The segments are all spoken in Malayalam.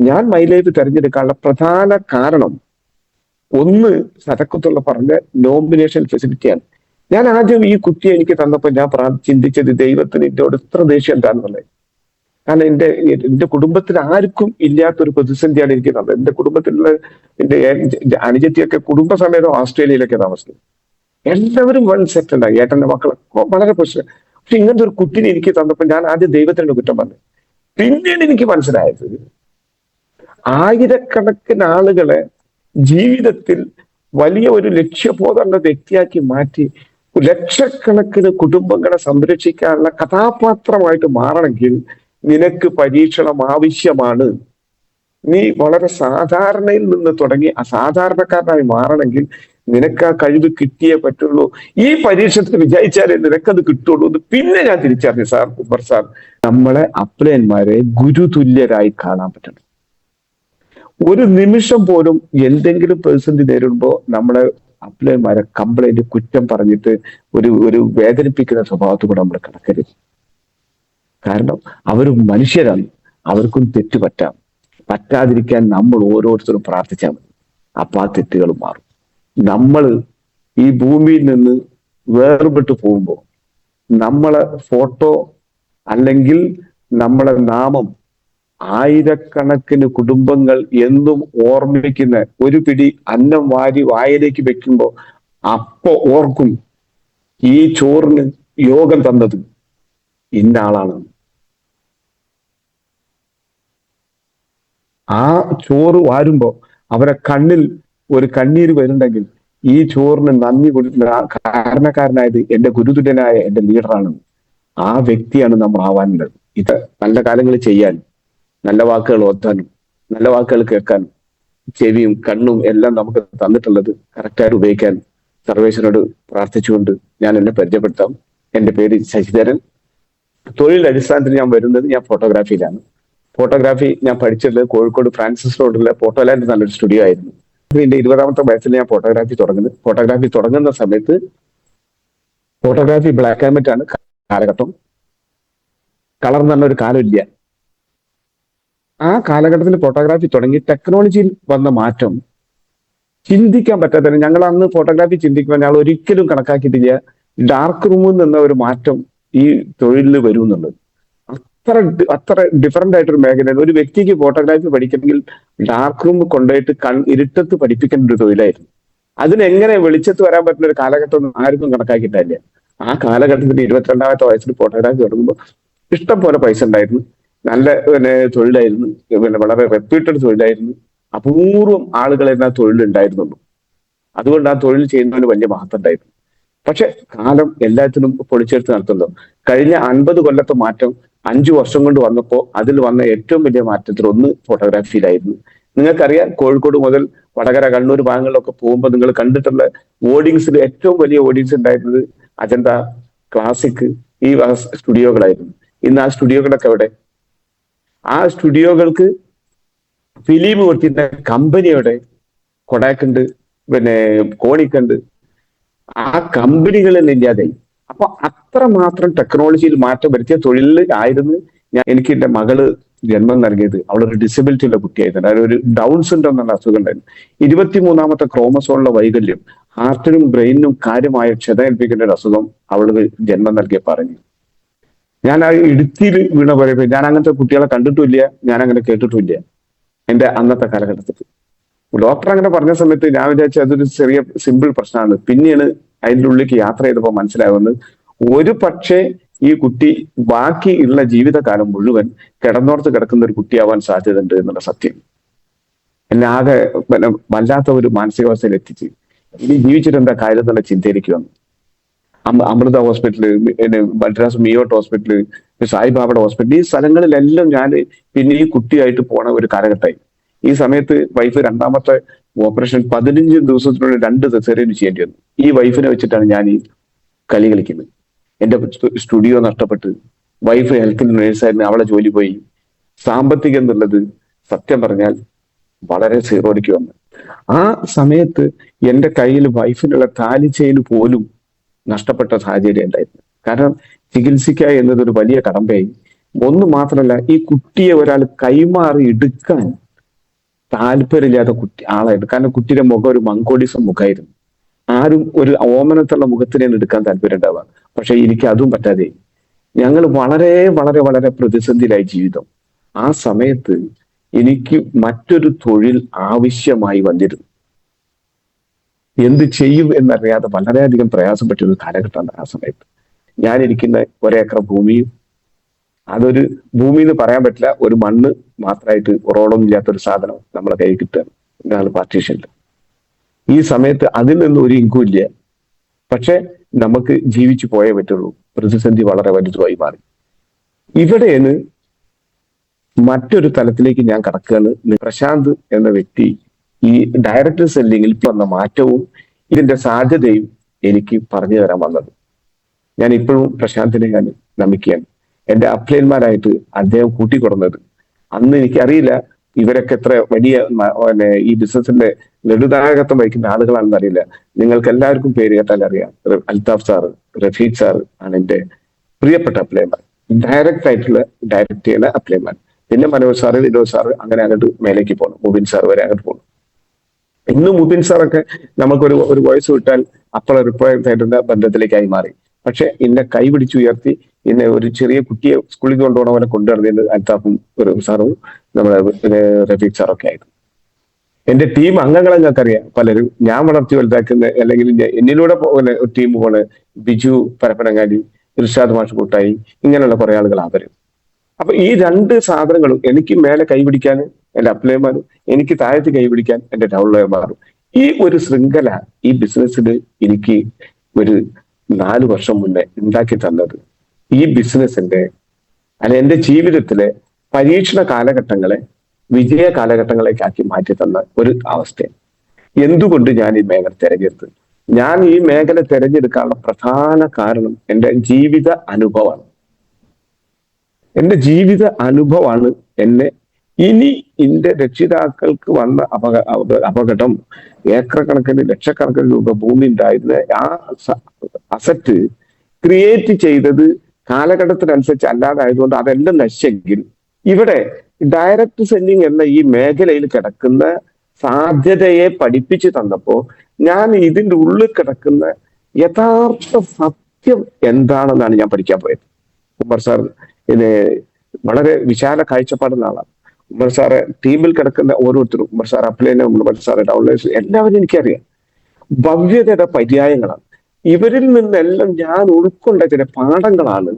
ഞാൻ മൈ ലൈഫ് തിരഞ്ഞെടുക്കാനുള്ള പ്രധാന കാരണം ഒന്ന് സരക്കത്തുള്ള പറഞ്ഞ നോമിനേഷൻ ഫെസിലിറ്റിയാണ്. ഞാൻ ആദ്യം ഈ കുട്ടിയെ എനിക്ക് തന്നപ്പോൾ ഞാൻ ചിന്തിച്ചത് ദൈവത്തിന് എന്നോട് ഇത്ര ദേഷ്യം എന്താണെന്നുള്ളത്. കാരണം എന്റെ കുടുംബത്തിൽ ആർക്കും ഇല്ലാത്തൊരു പ്രതിസന്ധിയാണ് എനിക്ക് തന്നത്. എന്റെ കുടുംബത്തിലുള്ള എന്റെ അനുജത്തിയൊക്കെ കുടുംബസമേതം ഓസ്ട്രേലിയയിലൊക്കെ താമസിക്കും. എല്ലാവരും വെൽ സെറ്റിൽഡ് ആയി. ഏട്ടന്റെ മക്കളൊക്കെ വളരെ പ്രശ്നം. പക്ഷെ ഇങ്ങനത്തെ ഒരു കുട്ടിനെ എനിക്ക് തന്നപ്പോൾ ഞാൻ ആദ്യം ദൈവത്തിന്റെ കുറ്റം പറഞ്ഞു. പിന്നീട് എനിക്ക് മനസ്സിലായത് ആയിരക്കണക്കിന് ആളുകളെ ജീവിതത്തിൽ വലിയ ഒരു ലക്ഷ്യബോധമുള്ള വ്യക്തിയാക്കി മാറ്റി ലക്ഷക്കണക്കിന് കുടുംബങ്ങളെ സംരക്ഷിക്കാനുള്ള കഥാപാത്രമായിട്ട് മാറണമെങ്കിൽ നിനക്ക് പരീക്ഷണം ആവശ്യമാണ്. നീ വളരെ സാധാരണയിൽ നിന്ന് തുടങ്ങി അസാധാരണക്കാരനായി മാറണമെങ്കിൽ നിനക്ക് ആ കഴിവ് കിട്ടിയേ പറ്റുള്ളൂ. ഈ പരീക്ഷണത്തിൽ വിജയിച്ചാലേ നിനക്കത് കിട്ടുള്ളൂ എന്ന് പിന്നെ ഞാൻ തിരിച്ചറിഞ്ഞു. സാർ ഉമർ സാർ, നമ്മളെ അപ്ലയന്മാരെ ഗുരുതുല്യരായി കാണാൻ പറ്റണം. ഒരു നിമിഷം പോലും എന്തെങ്കിലും പ്രതിസന്ധി നേരിടുമ്പോൾ നമ്മളെ അപ്ലയന്മാരെ കംപ്ലൈന്റ് കുറ്റം പറഞ്ഞിട്ട് ഒരു വേദനിപ്പിക്കുന്ന സ്വഭാവത്തോടെ നമ്മൾ കിടക്കരുത്. കാരണം അവർ മനുഷ്യരാണ്, അവർക്കും തെറ്റ് പറ്റാം. പറ്റാതിരിക്കാൻ നമ്മൾ ഓരോരുത്തരും പ്രാർത്ഥിച്ചാൽ മതി. അപ്പൊ ആ തെറ്റുകൾ മാറും. നമ്മൾ ഈ ഭൂമിയിൽ നിന്ന് വേർപെട്ടു പോകുമ്പോൾ നമ്മളെ ഫോട്ടോ അല്ലെങ്കിൽ നമ്മളെ നാമം ആയിരക്കണക്കിന് കുടുംബങ്ങൾ എന്നും ഓർമ്മിക്കുന്ന ഒരു പിടി അന്നം വാരി വായിലേക്ക് വെക്കുമ്പോൾ അപ്പൊ ഓർക്കും ഈ ചോറിന് യോഗം തന്നത് ഇന്ന ആളാണ്. ആ ചോറ് വാരുമ്പോ അവരെ കണ്ണിൽ ഒരു കണ്ണീര് വരുന്നുണ്ടെങ്കിൽ ഈ ചോറിന് നന്ദി കാരണക്കാരനായത് എന്റെ ഗുരുതുല്യനായ എന്റെ ലീഡറാണ്. ആ വ്യക്തിയാണ് നമ്മൾ ആവാനുള്ളത്. ഇത് നല്ല കാലങ്ങളിൽ ചെയ്യാൻ, നല്ല വാക്കുകൾ ഓർത്താനും നല്ല വാക്കുകൾ കേൾക്കാനും ചെവിയും കണ്ണും എല്ലാം നമുക്ക് തന്നിട്ടുള്ളത് കറക്റ്റായിട്ട് ഉപയോഗിക്കാൻ സർവേശ്വരനോട് പ്രാർത്ഥിച്ചുകൊണ്ട് ഞാൻ എന്നെ പരിചയപ്പെടുത്താം. എന്റെ പേര് ശശിധരൻ. തൊഴിൽ അടിസ്ഥാനത്തിൽ ഞാൻ വരുന്നത് ഞാൻ ഫോട്ടോഗ്രാഫിയിലാണ്. ഫോട്ടോഗ്രാഫി ഞാൻ പഠിച്ചത് കോഴിക്കോട് ഫ്രാൻസിസ് റോഡിലെ ഫോട്ടോലാൻഡ് നല്ലൊരു സ്റ്റുഡിയോ ആയിരുന്നു. എന്റെ 20-ാമത്തെ വയസ്സിൽ ഞാൻ ഫോട്ടോഗ്രാഫി തുടങ്ങുന്നത്. ഫോട്ടോഗ്രാഫി തുടങ്ങുന്ന സമയത്ത് ഫോട്ടോഗ്രാഫി ബ്ലാക്ക് ആൻഡ് വൈറ്റ് ആണ് കാലഘട്ടം. കളർ എന്ന് പറഞ്ഞ ഒരു കാലമില്ല. ആ കാലഘട്ടത്തിൽ ഫോട്ടോഗ്രാഫി തുടങ്ങി ടെക്നോളജിയിൽ വന്ന മാറ്റം ചിന്തിക്കാൻ പറ്റാത്ത, ഞങ്ങൾ അന്ന് ഫോട്ടോഗ്രാഫി ചിന്തിക്കുമ്പോൾ ഞങ്ങൾ ഒരിക്കലും കണക്കാക്കിയിട്ടില്ല ഡാർക്ക് റൂമിൽ നിന്ന ഒരു മാറ്റം ഈ തൊഴിലിൽ വരും എന്നുള്ളത്. അത്ര ഡിഫറെന്റ് ആയിട്ടൊരു മേഖലയാണ്. ഒരു വ്യക്തിക്ക് ഫോട്ടോഗ്രാഫി പഠിക്കണമെങ്കിൽ ഡാർക്ക് റൂം കൊണ്ടുപോയിട്ട് ഇരുട്ടത്ത് പഠിപ്പിക്കേണ്ട ഒരു തൊഴിലായിരുന്നു. അതിനെങ്ങനെ വെളിച്ചത്ത് വരാൻ പറ്റുന്ന ഒരു കാലഘട്ടം ആർക്കും കണക്കാക്കിയിട്ടില്ല. ആ കാലഘട്ടത്തിൽ 22-ാമത്തെ വയസ്സിൽ ഫോട്ടോഗ്രാഫി തുടങ്ങുമ്പോൾ ഇഷ്ടം പോലെ പൈസ ഉണ്ടായിരുന്നു. നല്ല തൊഴിലായിരുന്നു. വളരെ റെപ്യൂട്ടഡ് തൊഴിലായിരുന്നു. അപൂർവം ആളുകളെ ആ തൊഴിലുണ്ടായിരുന്നുള്ളൂ. അതുകൊണ്ട് ആ തൊഴിൽ ചെയ്യുന്നതിന് വലിയ മഹത്വം ഉണ്ടായിരുന്നു. പക്ഷെ കാലം എല്ലാത്തിനും പൊളിച്ചെടുത്ത് നടത്തുന്നു. കഴിഞ്ഞ 50 കൊല്ലത്തെ മാറ്റം 5 വർഷം കൊണ്ട് വന്നപ്പോൾ അതിൽ വന്ന ഏറ്റവും വലിയ മാറ്റത്തിൽ ഒന്ന് ഫോട്ടോഗ്രാഫിയിലായിരുന്നു. നിങ്ങൾക്കറിയാം, കോഴിക്കോട് മുതൽ വടകര, കണ്ണൂർ ഭാഗങ്ങളിലൊക്കെ പോകുമ്പോൾ നിങ്ങൾ കണ്ടിട്ടുള്ള ഓഡിയൻസിൽ ഏറ്റവും വലിയ ഓഡിയൻസ് ഉണ്ടായിരുന്നത് അജന്ത, ക്ലാസിക്, ഈ സ്റ്റുഡിയോകളായിരുന്നു. ഇന്ന് ആ സ്റ്റുഡിയോകളൊക്കെ എവിടെ? ആ സ്റ്റുഡിയോകൾക്ക് ഫിലിം കൊടുത്തിരുന്ന കമ്പനിയുടെ കൊടാക്കുണ്ട്, കോണിക്കുണ്ട്. ആ കമ്പനികളെല്ലാം ഇല്ലാതായി. അപ്പൊ അത്രമാത്രം ടെക്നോളജിയിൽ മാറ്റം വരുത്തിയ തൊഴിലിൽ ആയിരുന്നു എനിക്ക് എന്റെ മകള് ജന്മം നൽകിയത്. അവളൊരു ഡിസബിലിറ്റി ഉള്ള കുട്ടിയായിരുന്നു. അതായത് ഒരു ഡൗൺ സിൻഡ്രോം എന്നുള്ള അസുഖം ഉണ്ടായിരുന്നു. 23-ാമത്തെ ക്രോമസോണിലെ വൈകല്യം ഹാർട്ടിനും ബ്രെയിനിനും കാര്യമായ ക്ഷത ഏൽപ്പിക്കേണ്ട ഒരു അസുഖം അവൾക്ക് ജന്മം നൽകിയ പറഞ്ഞു. ഞാൻ ആ ഇടുത്തിയിൽ വീണ പറയുമ്പോൾ ഞാൻ അങ്ങനത്തെ കുട്ടികളെ കണ്ടിട്ടില്ല, ഞാൻ അങ്ങനെ കേട്ടിട്ടില്ല എന്റെ അന്നത്തെ കാലഘട്ടത്തിൽ. ഡോക്ടർ അങ്ങനെ പറഞ്ഞ സമയത്ത് ഞാൻ വിചാരിച്ചു അതൊരു ചെറിയ സിമ്പിൾ പ്രശ്നമാണ്. പിന്നെയാണ് അതിൻ്റെ ഉള്ളിലേക്ക് യാത്ര ചെയ്തപ്പോൾ മനസ്സിലാവുന്നത് ഒരു പക്ഷേ ഈ കുട്ടി ബാക്കി ഉള്ള ജീവിതകാലം മുഴുവൻ കിടന്നോർത്ത് കിടക്കുന്ന ഒരു കുട്ടിയാവാൻ സാധ്യതയുണ്ട് എന്നുള്ള സത്യം എന്നെ ആകെ വല്ലാത്ത ഒരു മാനസികാവസ്ഥയിൽ എത്തിച്ച് ഇനി ജീവിച്ചിട്ട് എന്താ കാര്യം എന്നുള്ള ചിന്തയിലേക്ക് വന്നു. അമൃത ഹോസ്പിറ്റല്, മദ്രാസ് മിയോട്ട് ഹോസ്പിറ്റല്, സായിബാബയുടെ ഹോസ്പിറ്റൽ, ഈ സ്ഥലങ്ങളിലെല്ലാം ഞാൻ പിന്നെ ഈ കുട്ടിയായിട്ട് പോണ ഒരു കാലഘട്ടമായി. ഈ സമയത്ത് വൈഫ് 2ാമത്തെ ഓപ്പറേഷൻ 15 ദിവസത്തിനുള്ളിൽ 2 സെസേറിയൻ ചെയ്യേണ്ടി വന്നു. ഈ വൈഫിനെ വെച്ചിട്ടാണ് ഞാൻ ഈ കളി കളിക്കുന്നത്. എന്റെ സ്റ്റുഡിയോ നഷ്ടപ്പെട്ട്, വൈഫ് ഹെൽത്ത് നേഴ്സായിരുന്നു, അവളെ ജോലി പോയി. സാമ്പത്തികം എന്നുള്ളത് സത്യം പറഞ്ഞാൽ വളരെ സീറോയിലേക്ക് വന്നു. ആ സമയത്ത് എന്റെ കയ്യിൽ വൈഫിനുള്ള താലി ചെയിൻ പോലും നഷ്ടപ്പെട്ട സാഹചര്യം ഉണ്ടായിരുന്നു. കാരണം ചികിത്സിക്കുക എന്നതൊരു വലിയ കടമ്പയായി. ഒന്ന് മാത്രമല്ല, ഈ കുട്ടിയെ ഒരാൾ കൈമാറി എടുക്കാൻ താല്പര്യമില്ലാത്ത ആളായിട്ട്. കാരണം കുട്ടിയുടെ മുഖം ഒരു മങ്കോഡിസം മുഖമായിരുന്നു. ആരും ഒരു ഓമനത്തുള്ള മുഖത്തിനാണ് എടുക്കാൻ താല്പര്യം ഉണ്ടാവുക. പക്ഷെ എനിക്ക് അതും പറ്റാതെ ഞങ്ങൾ വളരെ വളരെ വളരെ പ്രതിസന്ധിയിലായി ജീവിതം. ആ സമയത്ത് എനിക്ക് മറ്റൊരു തൊഴിൽ ആവശ്യമായി വന്നിരുന്നു. എന്ത് ചെയ്യും എന്നറിയാതെ വളരെയധികം പ്രയാസപ്പെട്ട ഒരു കാലഘട്ടമാണ് ആ സമയത്ത്. ഞാൻ ഇരിക്കുന്ന ഒരേക്കർ ഭൂമിയും, അതൊരു ഭൂമി എന്ന് പറയാൻ പറ്റില്ല, ഒരു മണ്ണ് മാത്രമായിട്ട് റോഡൊന്നും ഇല്ലാത്തൊരു സാധനം നമ്മളെ കയ്യിൽ കിട്ടുകയാണ്. ഇതാണ് പാർട്ടീഷനിൽ. ഈ സമയത്ത് അതിൽ നിന്ന് ഒരു ഇൻകം ഇല്ല. പക്ഷെ നമുക്ക് ജീവിച്ചു പോയേ പറ്റുള്ളൂ. പ്രതിസന്ധി വളരെ വലുതുമായി മാറി. ഇവിടെയാണ് മറ്റൊരു തലത്തിലേക്ക് ഞാൻ കടക്കുകയാണ്. പ്രശാന്ത് എന്ന വ്യക്തി ഈ ഡയറക്റ്റ് സെല്ലിങ്ങിൽ വന്ന മാറ്റവും ഇതിന്റെ സാധ്യതയും എനിക്ക് പറഞ്ഞു തരാൻ വന്നത്. ഞാൻ ഇപ്പോഴും പ്രശാന്തിനെ ഞാൻ നമിക്കുകയാണ്. എന്റെ അപ്ലൈന്മാരായിട്ട് അദ്ദേഹം കൂട്ടിക്കൊടുന്നത്. അന്ന് എനിക്കറിയില്ല ഇവരൊക്കെ എത്ര വലിയ ഈ ബിസിനസിന്റെ നെടുനായകത്വം വഹിക്കുന്ന ആളുകളാണെന്ന് അറിയില്ല. നിങ്ങൾക്ക് എല്ലാവർക്കും പേര് കേട്ടാൽ അറിയാം. അൽതാഫ് സാറ്, റഫീഖ് സാറ് ആണ് എന്റെ പ്രിയപ്പെട്ട അപ്ലൈമാർ. ഡയറക്റ്റ് ആയിട്ടുള്ള ഡയറക്റ്റ് ചെയ്യുന്ന അപ്ലൈമാർ. പിന്നെ മനോജ് സാറ്, വിനോദ് സാറ്, അങ്ങനെ അങ്ങോട്ട് മേലേക്ക് പോകണം. മുബിൻ സാർ വരെ അങ്ങോട്ട് പോകണം. ഇന്ന് മുബിൻ സാറൊക്കെ നമുക്കൊരു ഒരു വോയിസ് വിട്ടാൽ അപ്പോൾ റിപ്ലൈ ആയിട്ടുള്ള ബന്ധത്തിലേക്കായി മാറി. പക്ഷെ എന്നെ കൈ പിടിച്ചുയർത്തി എന്നെ ഒരു ചെറിയ കുട്ടിയെ സ്കൂളിൽ കൊണ്ടുപോകണ പോലെ കൊണ്ടുനടന്നത് അൽത്താഫും ഒരു സാറും നമ്മുടെ റഫീഖ് സാറൊക്കെ ആയിരുന്നു. എന്റെ ടീം അംഗങ്ങളെ ഞങ്ങൾക്കറിയാം. പലരും ഞാൻ വളർത്തി വലുതാക്കുന്ന, അല്ലെങ്കിൽ എന്നിലൂടെ പോകുന്ന ടീം പോണ് ബിജു പരപ്പനങ്ങാടി, ഇർഷാദ് മാഷ് കൂട്ടായി, ഇങ്ങനെയുള്ള കുറെ ആളുകൾ അവരും. അപ്പൊ ഈ രണ്ട് സാധനങ്ങളും എനിക്ക് മേലെ കൈപിടിക്കാൻ എന്റെ അപ്ലൈമാരും, എനിക്ക് താഴത്ത് കൈപിടിക്കാൻ എന്റെ ഡൗൺലോയർമാരും. ഈ ഒരു ശൃംഖല ഈ ബിസിനസ്സിൽ എനിക്ക് ഒരു 4 വർഷം മുന്നേ ഉണ്ടാക്കി തന്നത് ഈ ബിസിനസിന്റെ എന്റെ ജീവിതത്തിലെ പരീക്ഷണ കാലഘട്ടങ്ങളെ വിജയ കാലഘട്ടങ്ങളേക്കാക്കി മാറ്റി തന്ന ഒരു അവസ്ഥയാണ്. എന്തുകൊണ്ട് ഞാൻ ഈ മേഖല തിരഞ്ഞെടുത്ത്? ഞാൻ ഈ മേഖല തിരഞ്ഞെടുക്കാനുള്ള പ്രധാന കാരണം എന്റെ ജീവിത അനുഭവമാണ്. എന്റെ ജീവിത അനുഭവമാണ് എന്നെ ഇനി എന്റെ രക്ഷിതാക്കൾക്ക് വന്ന അപകടം, ഏക്കർ കണക്കിന് ലക്ഷക്കണക്കിന് രൂപ ഭൂമി ഉണ്ടായിരുന്ന ആ അസറ്റ് ക്രിയേറ്റ് ചെയ്തത് കാലഘട്ടത്തിനനുസരിച്ച് അല്ലാതായതുകൊണ്ട് അതെല്ലാം നശിച്ചെങ്കിൽ ഇവിടെ ഡയറക്റ്റ് സെല്ലിംഗ് എന്ന ഈ മേഖലയിൽ കിടക്കുന്ന സാധ്യതയെ പഠിപ്പിച്ചു തന്നപ്പോ ഞാൻ ഇതിന്റെ ഉള്ളിൽ കിടക്കുന്ന യഥാർത്ഥ സത്യം എന്താണെന്നാണ് ഞാൻ പഠിക്കാൻ പോയത്. ഉമർ സാർ ഇത് വളരെ വിശാല കാഴ്ചപ്പാടുള്ള ആളാണ്. ഉമർ സാറെ ടീമിൽ കിടക്കുന്ന ഓരോരുത്തരും, ഉമർ സാർ അപ്ലൈനെ, ഉമർ സാറെ ഡൗൺലൈൻസ്, എല്ലാവരും എനിക്കറിയാം. ഭവ്യതയുടെ പര്യായങ്ങളാണ്. ഇവരിൽ നിന്നെല്ലാം ഞാൻ ഉൾക്കൊണ്ട ചില പാഠങ്ങളാണ്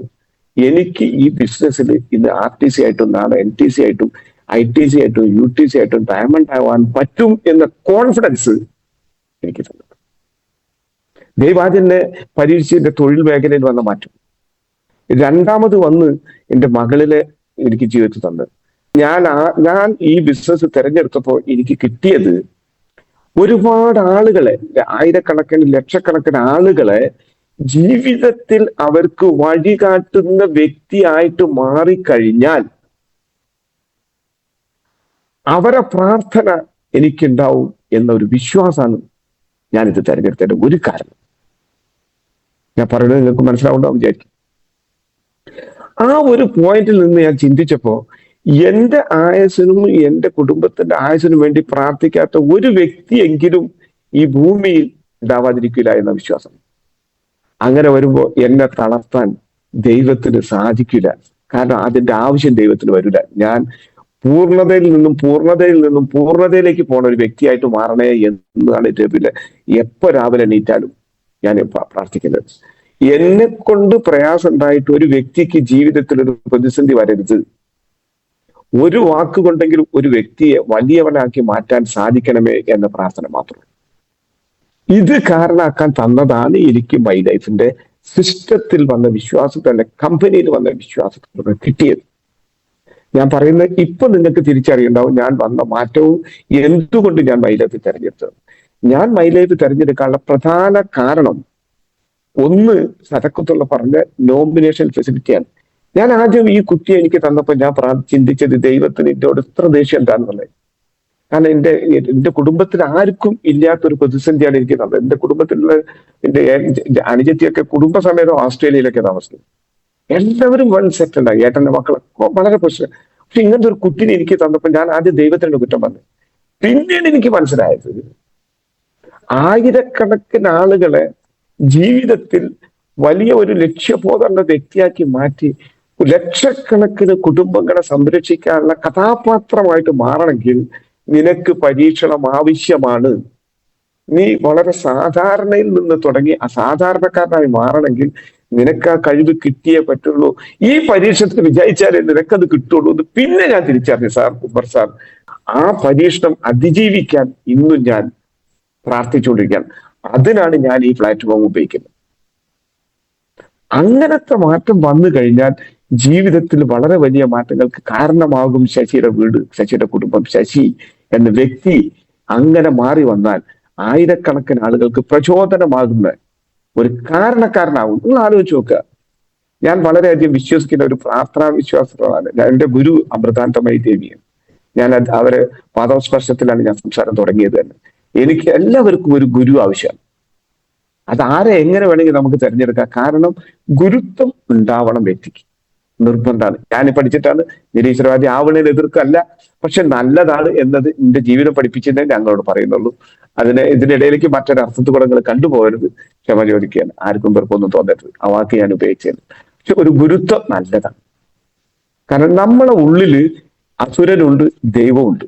എനിക്ക് ഈ ബിസിനസ്സിൽ ഇന്ന് RTC ആയിട്ടും നാളെ NTC ആയിട്ടും ITC ആയിട്ടും UTC ആയിട്ടും ഡയമണ്ട് ആവാൻ പറ്റും എന്ന കോൺഫിഡൻസ് എനിക്ക് തന്നത്. ദൈവാജന്റെ പരീക്ഷിച്ച തൊഴിൽ മേഖലയിൽ വന്ന മാറ്റം. രണ്ടാമത് വന്ന് എൻ്റെ മകളിലെ എനിക്ക് ജീവിതത്തിൽ തന്നത്. ഞാൻ ഈ ബിസിനസ് തിരഞ്ഞെടുത്തപ്പോൾ എനിക്ക് കിട്ടിയത് ഒരുപാട് ആളുകളെ, ആയിരക്കണക്കിന് ലക്ഷക്കണക്കിന് ആളുകളെ ജീവിതത്തിൽ അവർക്ക് വഴികാട്ടുന്ന വ്യക്തിയായിട്ട് മാറിക്കഴിഞ്ഞാൽ അവരെ പ്രാർത്ഥന എനിക്കുണ്ടാവും എന്നൊരു വിശ്വാസമാണ് ഞാനിത് തിരഞ്ഞെടുത്തതിന്റെ ഒരു കാരണം. ഞാൻ പറയുന്നത് നിങ്ങൾക്ക് മനസ്സിലാവുണ്ടാവും വിചാരിക്കും. ആ ഒരു പോയിന്റിൽ നിന്ന് ഞാൻ ചിന്തിച്ചപ്പോ എന്റെ ആയുസ്സിനും എന്റെ കുടുംബത്തിന്റെ ആയുസ്സിനും വേണ്ടി പ്രാർത്ഥിക്കാത്ത ഒരു വ്യക്തിയെങ്കിലും ഈ ഭൂമിയിൽ ഉണ്ടാവാതിരിക്കില്ല എന്ന വിശ്വാസം. അങ്ങനെ വരുമ്പോ എന്നെ തളർത്താൻ ദൈവത്തിന് സാധിക്കില്ല. കാരണം അതിന്റെ ആവശ്യം ദൈവത്തിന് വരില്ല. ഞാൻ പൂർണ്ണതയിൽ നിന്നും പൂർണ്ണതയിലേക്ക് പോണ ഒരു വ്യക്തിയായിട്ട് മാറണേ എന്നാണ് ഏറ്റവും എപ്പോ രാവിലെ എണീറ്റാലും ഞാൻ പ്രാർത്ഥിക്കുന്നത്. എന്നെ കൊണ്ട് പ്രയാസം ഉണ്ടായിട്ട് ഒരു വ്യക്തിക്ക് ജീവിതത്തിൽ ഒരു പ്രതിസന്ധി വരരുത്. ഒരു വാക്കുകൊണ്ടെങ്കിലും ഒരു വ്യക്തിയെ വലിയവനാക്കി മാറ്റാൻ സാധിക്കണമേ എന്ന പ്രാർത്ഥന മാത്രം. ഇത് കാരണമാക്കാൻ തന്നതാണ് എനിക്ക് മൈ ലൈഫിന്റെ സിസ്റ്റത്തിൽ വന്ന വിശ്വാസത്തിൽ, കമ്പനിയിൽ വന്ന വിശ്വാസത്തിലൂടെ കിട്ടിയത്. ഞാൻ പറയുന്നത് ഇപ്പൊ നിങ്ങൾക്ക് തിരിച്ചറിയുണ്ടാവും ഞാൻ വന്ന മാറ്റവും എന്തുകൊണ്ട് ഞാൻ മൈ ലൈഫ് തിരഞ്ഞെടുത്തത്. ഞാൻ മൈ ലൈഫ് തിരഞ്ഞെടുക്കാനുള്ള പ്രധാന കാരണം ഒന്ന് സരക്കത്തുള്ള പറഞ്ഞ നോമിനേഷൻ ഫെസിലിറ്റിയാണ്. ഞാൻ ആദ്യം ഈ കുട്ടിയെ എനിക്ക് തന്നപ്പോൾ ഞാൻ ചിന്തിച്ചത് ദൈവത്തിന് എന്നോട് ഇത്ര ദേഷ്യം എന്താണെന്നുള്ളത്. കാരണം എന്റെ കുടുംബത്തിൽ ആർക്കും ഇല്ലാത്തൊരു പ്രതിസന്ധിയാണ് എനിക്ക് തന്നത്. എന്റെ കുടുംബത്തിലുള്ള എന്റെ അനുജത്തിയൊക്കെ കുടുംബസമേതം ഓസ്ട്രേലിയയിലൊക്കെ താമസിക്കുന്നത്. എല്ലാവരും വൺ സെറ്റ് ഉണ്ടായി. ഏട്ടന്റെ മക്കളൊക്കെ വളരെ പ്രശ്നം. പക്ഷെ ഇങ്ങനത്തെ ഒരു കുട്ടിനെ എനിക്ക് തന്നപ്പോൾ ഞാൻ ആദ്യം ദൈവത്തിന്റെ കുറ്റം പറഞ്ഞു. പിന്നീട് എനിക്ക് മനസ്സിലായത് ആയിരക്കണക്കിന് ആളുകളെ ജീവിതത്തിൽ വലിയ ഒരു ലക്ഷ്യബോധമുള്ള വ്യക്തിയാക്കി മാറ്റി ലക്ഷക്കണക്കിന് കുടുംബങ്ങളെ സംരക്ഷിക്കാനുള്ള കഥാപാത്രമായിട്ട് മാറണമെങ്കിൽ നിനക്ക് പരീക്ഷണം ആവശ്യമാണ്. നീ വളരെ സാധാരണയിൽ നിന്ന് തുടങ്ങി അസാധാരണക്കാരനായി മാറണമെങ്കിൽ നിനക്ക് ആ കഴിവ് കിട്ടിയേ പറ്റുള്ളൂ. ഈ പരീക്ഷണത്തിന് വിജയിച്ചാലേ നിനക്കത് കിട്ടുള്ളൂ എന്ന് പിന്നെ ഞാൻ തിരിച്ചറിഞ്ഞു സാർ, ഉമർ സാർ. ആ പരീക്ഷണം അതിജീവിക്കാൻ ഇന്നും ഞാൻ പ്രാർത്ഥിച്ചുകൊണ്ടിരിക്കുകയാണ്. അതിനാണ് ഞാൻ ഈ പ്ലാറ്റ്ഫോം ഉപയോഗിക്കുന്നത്. അങ്ങനത്തെ മാറ്റം വന്നു കഴിഞ്ഞാൽ ജീവിതത്തിൽ വളരെ വലിയ മാറ്റങ്ങൾക്ക് കാരണമാകും. ശശിയുടെ വീട്, ശശിയുടെ കുടുംബം, ശശി എന്ന വ്യക്തി അങ്ങനെ മാറി വന്നാൽ ആയിരക്കണക്കിന് ആളുകൾക്ക് പ്രചോദനമാകുന്ന ഒരു കാരണക്കാരനാകും. നിങ്ങൾ ആലോചിച്ച് നോക്കുക. ഞാൻ വളരെയധികം വിശ്വസിക്കുന്ന ഒരു പ്രാർത്ഥനാ വിശ്വാസമാണ്. എന്റെ ഗുരു അമൃതാനന്ദമയി ദേവിയാണ്. ഞാൻ അവരെ പാദസ്പർശത്തിലാണ് ഞാൻ സംസാരം തുടങ്ങിയത് തന്നെ. എനിക്ക് എല്ലാവർക്കും ഒരു ഗുരു ആവശ്യമാണ്. അതാരെ എങ്ങനെ വേണമെങ്കിൽ നമുക്ക് തിരഞ്ഞെടുക്കാം. കാരണം ഗുരുത്വം ഉണ്ടാവണം വ്യക്തിക്ക്, നിർബന്ധമാണ്. ഞാൻ പഠിച്ചിട്ടാണ് നിരീശ്വരവാദി ആവണേൽ എതിർക്കല്ല, പക്ഷെ നല്ലതാണ് എന്നത് എന്റെ ജീവിതം പഠിപ്പിച്ചതേ ഞങ്ങളോട് പറയുന്നുള്ളൂ. ഇതിനിടയിലേക്ക് മറ്റൊരർത്ഥത്തിൽ കൂടെ നിങ്ങൾ കണ്ടുപോകരുത്, ക്ഷമ ചോദിക്കുകയാണ്. ആർക്കും വെറുപ്പൊന്നും തോന്നരുത്, ആ വാക്ക് ഞാൻ ഉപയോഗിച്ചത്. പക്ഷെ ഒരു ഗുരുത്വം നല്ലതാണ്. കാരണം നമ്മളെ ഉള്ളില് അസുരനുണ്ട്, ദൈവമുണ്ട്.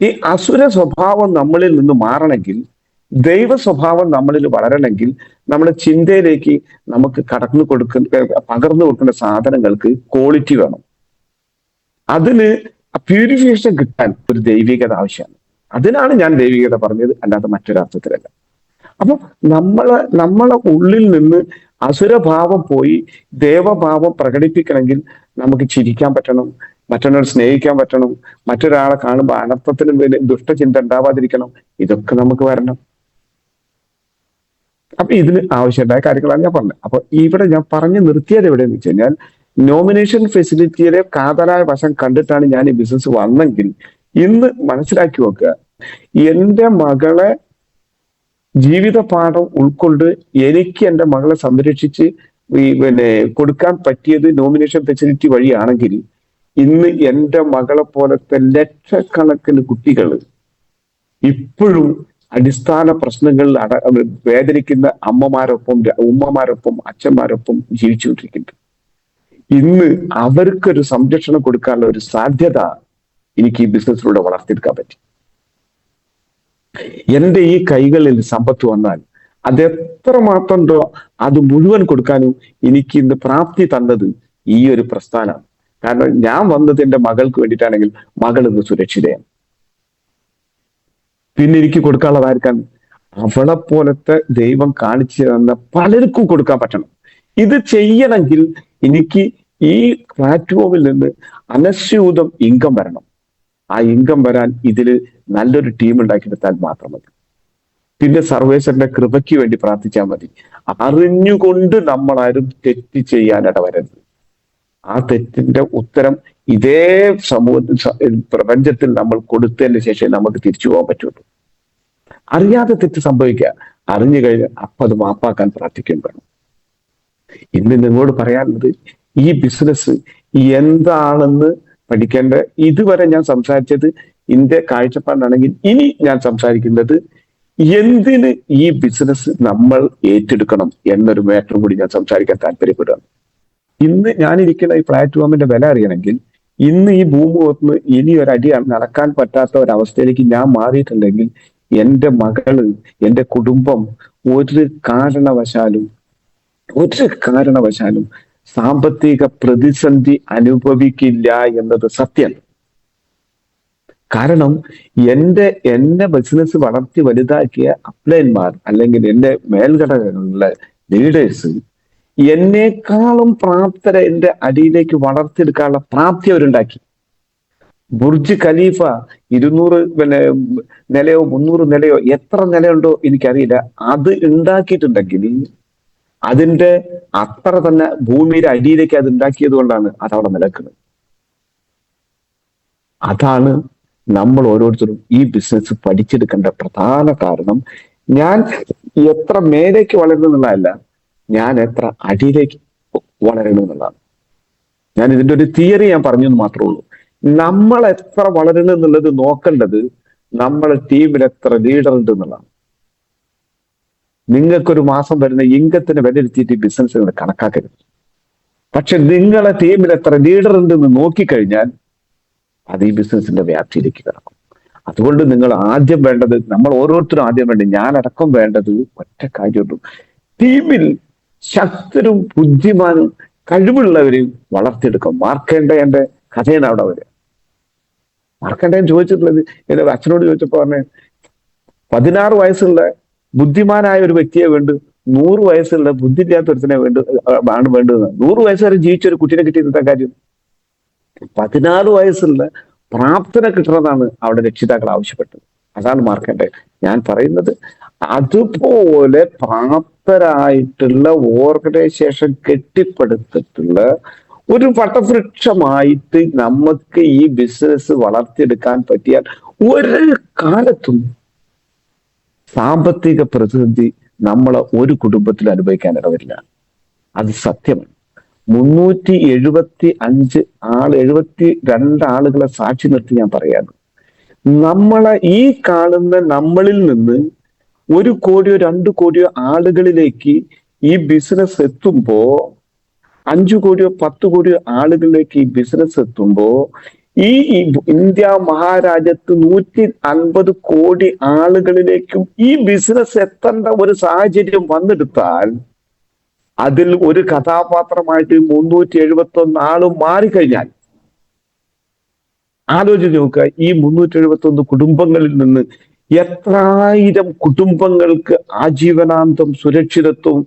ഈ അസുര സ്വഭാവം നമ്മളിൽ നിന്ന് മാറണമെങ്കിൽ, ദൈവ സ്വഭാവം നമ്മളിൽ വളരണമെങ്കിൽ, നമ്മുടെ ചിന്തയിലേക്ക് നമുക്ക് പകർന്നു കൊടുക്കുന്ന സാധനങ്ങൾക്ക് ക്വാളിറ്റി വേണം. അതിന് പ്യൂരിഫിക്കേഷൻ കിട്ടാൻ ഒരു ദൈവികത ആവശ്യമാണ്. അതിനാണ് ഞാൻ ദൈവികത പറഞ്ഞത്, അല്ലാതെ മറ്റൊരർത്ഥത്തിലല്ല. അപ്പൊ നമ്മളെ ഉള്ളിൽ നിന്ന് അസുരഭാവം പോയി ദേവഭാവം പ്രകടിപ്പിക്കണമെങ്കിൽ നമുക്ക് ചിരിക്കാൻ പറ്റണം, മറ്റൊരാൾ സ്നേഹിക്കാൻ പറ്റണം, മറ്റൊരാളെ കാണുമ്പോൾ അനർത്ഥത്തിനും ദുഷ്ടചിന്ത ഉണ്ടാവാതിരിക്കണം. ഇതൊക്കെ നമുക്ക് വരണം. അപ്പൊ ഇതിന് ആവശ്യമായ കാര്യങ്ങളാണ് ഞാൻ പറഞ്ഞത്. അപ്പൊ ഇവിടെ ഞാൻ പറഞ്ഞു നിർത്തിയത് എവിടെയെന്ന് വെച്ച് കഴിഞ്ഞാൽ, നോമിനേഷൻ ഫെസിലിറ്റിയുടെ കാതലായ വശം കണ്ടിട്ടാണ് ഞാൻ ഈ ബിസിനസ് വന്നെങ്കിൽ ഇന്ന് മനസ്സിലാക്കി നോക്കുക, എന്റെ മകളെ ജീവിത പാഠം ഉൾക്കൊണ്ട് എനിക്ക് എന്റെ മകളെ സംരക്ഷിച്ച് കൊടുക്കാൻ പറ്റിയത് നോമിനേഷൻ ഫെസിലിറ്റി വഴിയാണെങ്കിൽ, ഇന്ന് എന്റെ മകളെ പോലത്തെ ലക്ഷക്കണക്കിന് കുട്ടികൾ ഇപ്പോഴും അടിസ്ഥാന പ്രശ്നങ്ങളിൽ വേദനിക്കുന്ന ഉമ്മമാരൊപ്പം അച്ഛന്മാരൊപ്പം ജീവിച്ചുകൊണ്ടിരിക്കുന്നുണ്ട്. ഇന്ന് അവർക്കൊരു സംരക്ഷണം കൊടുക്കാനുള്ള ഒരു സാധ്യത എനിക്ക് ഈ ബിസിനസ്സിലൂടെ വളർത്തിയെടുക്കാൻ പറ്റി. എന്റെ ഈ കൈകളിൽ സമ്പത്ത് വന്നാൽ അത് എത്ര മാത്രമുണ്ടോ അത് മുഴുവൻ കൊടുക്കാനും എനിക്ക് ഇന്ന് പ്രാപ്തി തന്നത് ഈ ഒരു പ്രസ്ഥാനമാണ്. കാരണം ഞാൻ വന്നത് എന്റെ മകൾക്ക് വേണ്ടിയിട്ടാണെങ്കിൽ മകൾ ഇന്ന് സുരക്ഷിതയാണ്. പിന്നെ എനിക്ക് കൊടുക്കാനുള്ളതായിരിക്കാൻ അവളെ പോലത്തെ ദൈവം കാണിച്ചു തന്ന പലർക്കും കൊടുക്കാൻ പറ്റണം. ഇത് ചെയ്യണമെങ്കിൽ എനിക്ക് ഈ പ്ലാറ്റ്ഫോമിൽ നിന്ന് അനസ്യൂതം ഇൻകം വരണം. ആ ഇൻകം വരാൻ ഇതില് നല്ലൊരു ടീം ഉണ്ടാക്കിയെടുത്താൽ മാത്രം മതി. പിന്നെ സർവേശ്വരന്റെ കൃപയ്ക്ക് വേണ്ടി പ്രാർത്ഥിച്ചാൽ മതി. അറിഞ്ഞുകൊണ്ട് നമ്മളാരും തെറ്റ് ചെയ്യാൻ ഇടവരരുത്. ആ തെറ്റിന്റെ ഉത്തരം ഇതേ പ്രപഞ്ചത്തിൽ നമ്മൾ കൊടുത്തതിന് ശേഷം നമുക്ക് തിരിച്ചു പോകാൻ പറ്റുള്ളൂ. അറിയാതെ തെറ്റ് സംഭവിക്കുക, അറിഞ്ഞു കഴിഞ്ഞാൽ അപ്പൊ അത് മാപ്പാക്കാൻ പ്രാർത്ഥിക്കുകയും വേണം. ഇന്ന് നിങ്ങളോട് പറയാനുള്ളത്, ഈ ബിസിനസ് എന്താണെന്ന് പഠിക്കേണ്ട. ഇതുവരെ ഞാൻ സംസാരിച്ചത് ഇതിന്റെ കാഴ്ചപ്പാടാണെങ്കിൽ, ഇനി ഞാൻ സംസാരിക്കുന്നത് എന്തിന് ഈ ബിസിനസ് നമ്മൾ ഏറ്റെടുക്കണം എന്നൊരു മാറ്റർ കൂടി ഞാൻ സംസാരിക്കാൻ താല്പര്യപ്പെടുകയാണ്. ഇന്ന് ഞാനിരിക്കുന്ന ഈ പ്ലാറ്റ്ഫോമിന്റെ വില അറിയണമെങ്കിൽ, ഇന്ന് ഈ ഭൂമി ഒന്ന് ഇനി ഒരടി നടക്കാൻ പറ്റാത്ത ഒരവസ്ഥയിലേക്ക് ഞാൻ മാറിയിട്ടുണ്ടെങ്കിൽ, എന്റെ മകള്, എന്റെ കുടുംബം ഒരു കാരണവശാലും സാമ്പത്തിക പ്രതിസന്ധി അനുഭവിക്കില്ല എന്നത് സത്യം. കാരണം എന്നെ ബിസിനസ് വളർത്തി വലുതാക്കിയ അപ്ലൈൻമാർ അല്ലെങ്കിൽ എന്റെ മേൽഘടകങ്ങളിലെ ലീഡേഴ്സ് എന്നേക്കാളും പ്രാപ്തരെ എന്റെ അടിയിലേക്ക് വളർത്തിയെടുക്കാനുള്ള പ്രാപ്തി അവരുണ്ടാക്കി. ബുർജ് ഖലീഫ 200 നിലയോ 300 നിലയോ എത്ര നിലയുണ്ടോ എനിക്കറിയില്ല, അത് ഉണ്ടാക്കിയിട്ടുണ്ടെങ്കിൽ അതിന്റെ അത്ര തന്നെ ഭൂമിയുടെ അടിയിലേക്ക് അത് ഉണ്ടാക്കിയത് കൊണ്ടാണ് അതവിടെ നിലക്കുന്നത്. അതാണ് നമ്മൾ ഓരോരുത്തരും ഈ ബിസിനസ് പഠിച്ചെടുക്കേണ്ട പ്രധാന കാരണം. ഞാൻ എത്ര മേലേക്ക് വളരുന്നതല്ല, ഞാൻ എത്ര അടിയിലേക്ക് വളരണമെന്നുള്ളതാണ്. ഞാൻ ഇതിന്റെ ഒരു തിയറി ഞാൻ പറഞ്ഞെന്ന് മാത്രമേ ഉള്ളൂ. നമ്മൾ എത്ര വളരണം എന്നുള്ളത് നോക്കേണ്ടത് നമ്മളെ ടീമിൽ എത്ര ലീഡർ ഉണ്ട് എന്നുള്ളതാണ്. നിങ്ങൾക്കൊരു മാസം വരുന്ന ഇൻകത്തിന് വിലയിരുത്തിയിട്ട് ബിസിനസ് നിങ്ങൾ കണക്കാക്കരുത്. പക്ഷെ നിങ്ങളെ ടീമിൽ എത്ര ലീഡർ ഉണ്ടെന്ന് നോക്കിക്കഴിഞ്ഞാൽ അത് ഈ ബിസിനസിന്റെ വ്യാപ്തിയിലേക്ക് കിടക്കും. അതുകൊണ്ട് നിങ്ങൾ ആദ്യം വേണ്ടത്, നമ്മൾ ഓരോരുത്തരും ആദ്യം വേണ്ടത്, ഞാനടക്കം വേണ്ടത് ഒറ്റ കാര്യമുള്ളൂ. ടീമിൽ ശക്തരും ബുദ്ധിമാനും കഴിവുള്ളവരെയും വളർത്തിയെടുക്കും. മാർക്കേണ്ടേന്റെ കഥയാണ് അവിടെ വരിക. മാർക്കേണ്ടേൻ ചോദിച്ചിട്ടുള്ളത്, എന്റെ അച്ഛനോട് ചോദിച്ചപ്പോ പറഞ്ഞ 16 വയസ്സുള്ള ബുദ്ധിമാനായ ഒരു വ്യക്തിയെ വേണ്ടു, 100 വയസ്സുള്ള ബുദ്ധിയില്ലാത്ത ഒരുത്തിനെ ആണ് വേണ്ടത്. 100 വയസ്സ് വരെ ജീവിച്ച ഒരു കുട്ടീനെ കിട്ടിയിരുന്ന കാര്യം, 16 വയസ്സുള്ള പ്രാപ്തനെ കിട്ടണമെന്നാണ് അവിടെ രക്ഷിതാക്കൾ ആവശ്യപ്പെട്ടത്. അതാണ് മാർക്കേണ്ടത്. ഞാൻ പറയുന്നത്, അതുപോലെ പ്രാപ്തരായിട്ടുള്ള ഓർഗനൈസേഷൻ കെട്ടിപ്പടുത്തിട്ടുള്ള ഒരു വടവൃക്ഷമായിട്ട് നമുക്ക് ഈ ബിസിനസ് വളർത്തിയെടുക്കാൻ പറ്റിയാൽ ഒരു കാലത്തും സാമ്പത്തിക പ്രതിസന്ധി നമ്മളെ ഒരു കുടുംബത്തിൽ അനുഭവിക്കാൻ ഇടവരില്ല. അത് സത്യമാണ്. 72 ആളുകളെ സാക്ഷി നിർത്തി ഞാൻ പറയാണ്, നമ്മളെ ഈ കാണുന്ന നമ്മളിൽ നിന്ന് 1 കോടിയോ 2 കോടിയോ ആളുകളിലേക്ക് ഈ ബിസിനസ് എത്തുമ്പോ, 5 കോടിയോ 10 കോടിയോ ആളുകളിലേക്ക് ഈ ബിസിനസ് എത്തുമ്പോ, ഈ ഇന്ത്യ മഹാരാജ്യത്ത് 150 കോടി ആളുകളിലേക്കും ഈ ബിസിനസ് എത്തേണ്ട ഒരു സാഹചര്യം വന്നെടുത്താൽ, അതിൽ ഒരു കഥാപാത്രമായിട്ട് 371 ആളും മാറിക്കഴിഞ്ഞാൽ, ആലോചിച്ച് നോക്കുക, ഈ 371 കുടുംബങ്ങളിൽ നിന്ന് എത്രായിരം കുടുംബങ്ങൾക്ക് ആജീവനാന്തം സുരക്ഷിതത്വവും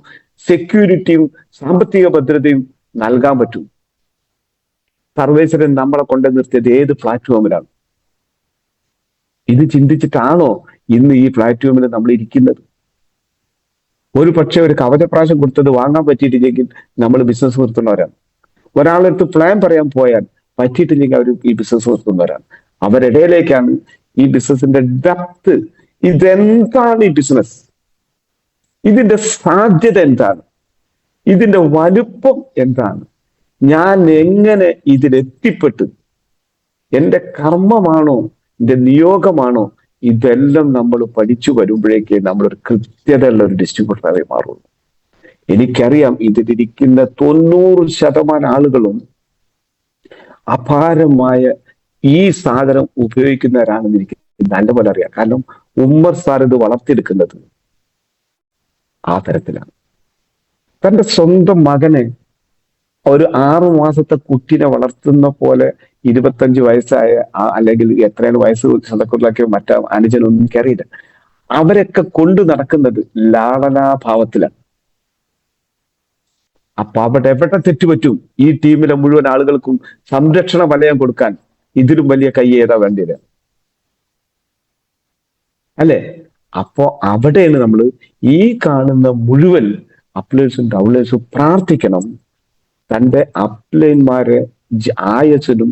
സെക്യൂരിറ്റിയും സാമ്പത്തിക ഭദ്രതയും നൽകാൻ പറ്റും. സർവേശ്വരൻ നമ്മളെ കൊണ്ട് നിർത്തിയത് ഏത് പ്ലാറ്റ്ഫോമിലാണ്? ഇത് ചിന്തിച്ചിട്ടാണോ ഇന്ന് ഈ പ്ലാറ്റ്ഫോമിൽ നമ്മൾ ഇരിക്കുന്നത്? ഒരു പക്ഷെ ഒരു കവചപ്രാശം കൊടുത്തത് വാങ്ങാൻ പറ്റിയിട്ടില്ലെങ്കിൽ നമ്മൾ ബിസിനസ് നിർത്തുന്നവരാണ്. ഒരാളെടുത്ത് പ്ലാൻ പറയാൻ പോയാൽ പറ്റിയിട്ടില്ലെങ്കിൽ അവർ ഈ ബിസിനസ് നിർത്തുന്നവരാണ്. അവരിടയിലേക്കാണ് ഈ ബിസിനസിന്റെ ഡെപ്ത്, ഇതെന്താണ് ഈ ബിസിനസ്, ഇതിന്റെ സാധ്യത എന്താണ്, ഇതിന്റെ വലുപ്പം എന്താണ്, ഞാൻ എങ്ങനെ ഇതിലെത്തിപ്പെട്ടു, എന്റെ കർമ്മമാണോ എന്റെ നിയോഗമാണോ, ഇതെല്ലാം നമ്മൾ പഠിച്ചു വരുമ്പോഴേക്ക് നമ്മളൊരു കൃത്യതയുള്ള ഒരു ഡിസ്ട്രിബ്യൂട്ടറായി മാറുള്ളൂ. എനിക്കറിയാം, ഇതിലിരിക്കുന്ന 90% ആളുകളും അപാരമായ ഈ സാധനം ഉപയോഗിക്കുന്നവരാണെന്ന് എനിക്ക് നല്ലപോലെ അറിയാം. കാരണം ഉമ്മർ സാർ ഇത് വളർത്തിയെടുക്കുന്നത് ആ തരത്തിലാണ്. തന്റെ സ്വന്തം മകനെ, ഒരു 6 മാസത്തെ കുട്ടിനെ വളർത്തുന്ന പോലെ 25 വയസ്സായ അല്ലെങ്കിൽ എത്രയാണ് വയസ്സ് സദക്കുള്ളാക്കിയ മറ്റേ അനുജനൊന്നും എനിക്കറിയില്ല, അവരൊക്കെ കൊണ്ടു നടക്കുന്നത് ലാളനാഭാവത്തിലാണ്. അപ്പൊ അവിടെ എവിടെ തെറ്റുപറ്റും? ഈ ടീമിലെ മുഴുവൻ ആളുകൾക്കും സംരക്ഷണ വലയം കൊടുക്കാൻ ഇതിലും വലിയ കൈ ഏതാ വേണ്ടിയത്? അല്ലെ? അപ്പോ അവിടെയാണ് നമ്മൾ ഈ കാണുന്ന മുഴുവൻ അപ്ലൈൻസും ഡൗൺലൈൻസും പ്രാർത്ഥിക്കണം, തൻ്റെ അപ്ലൈന്മാരെ ആയസിനും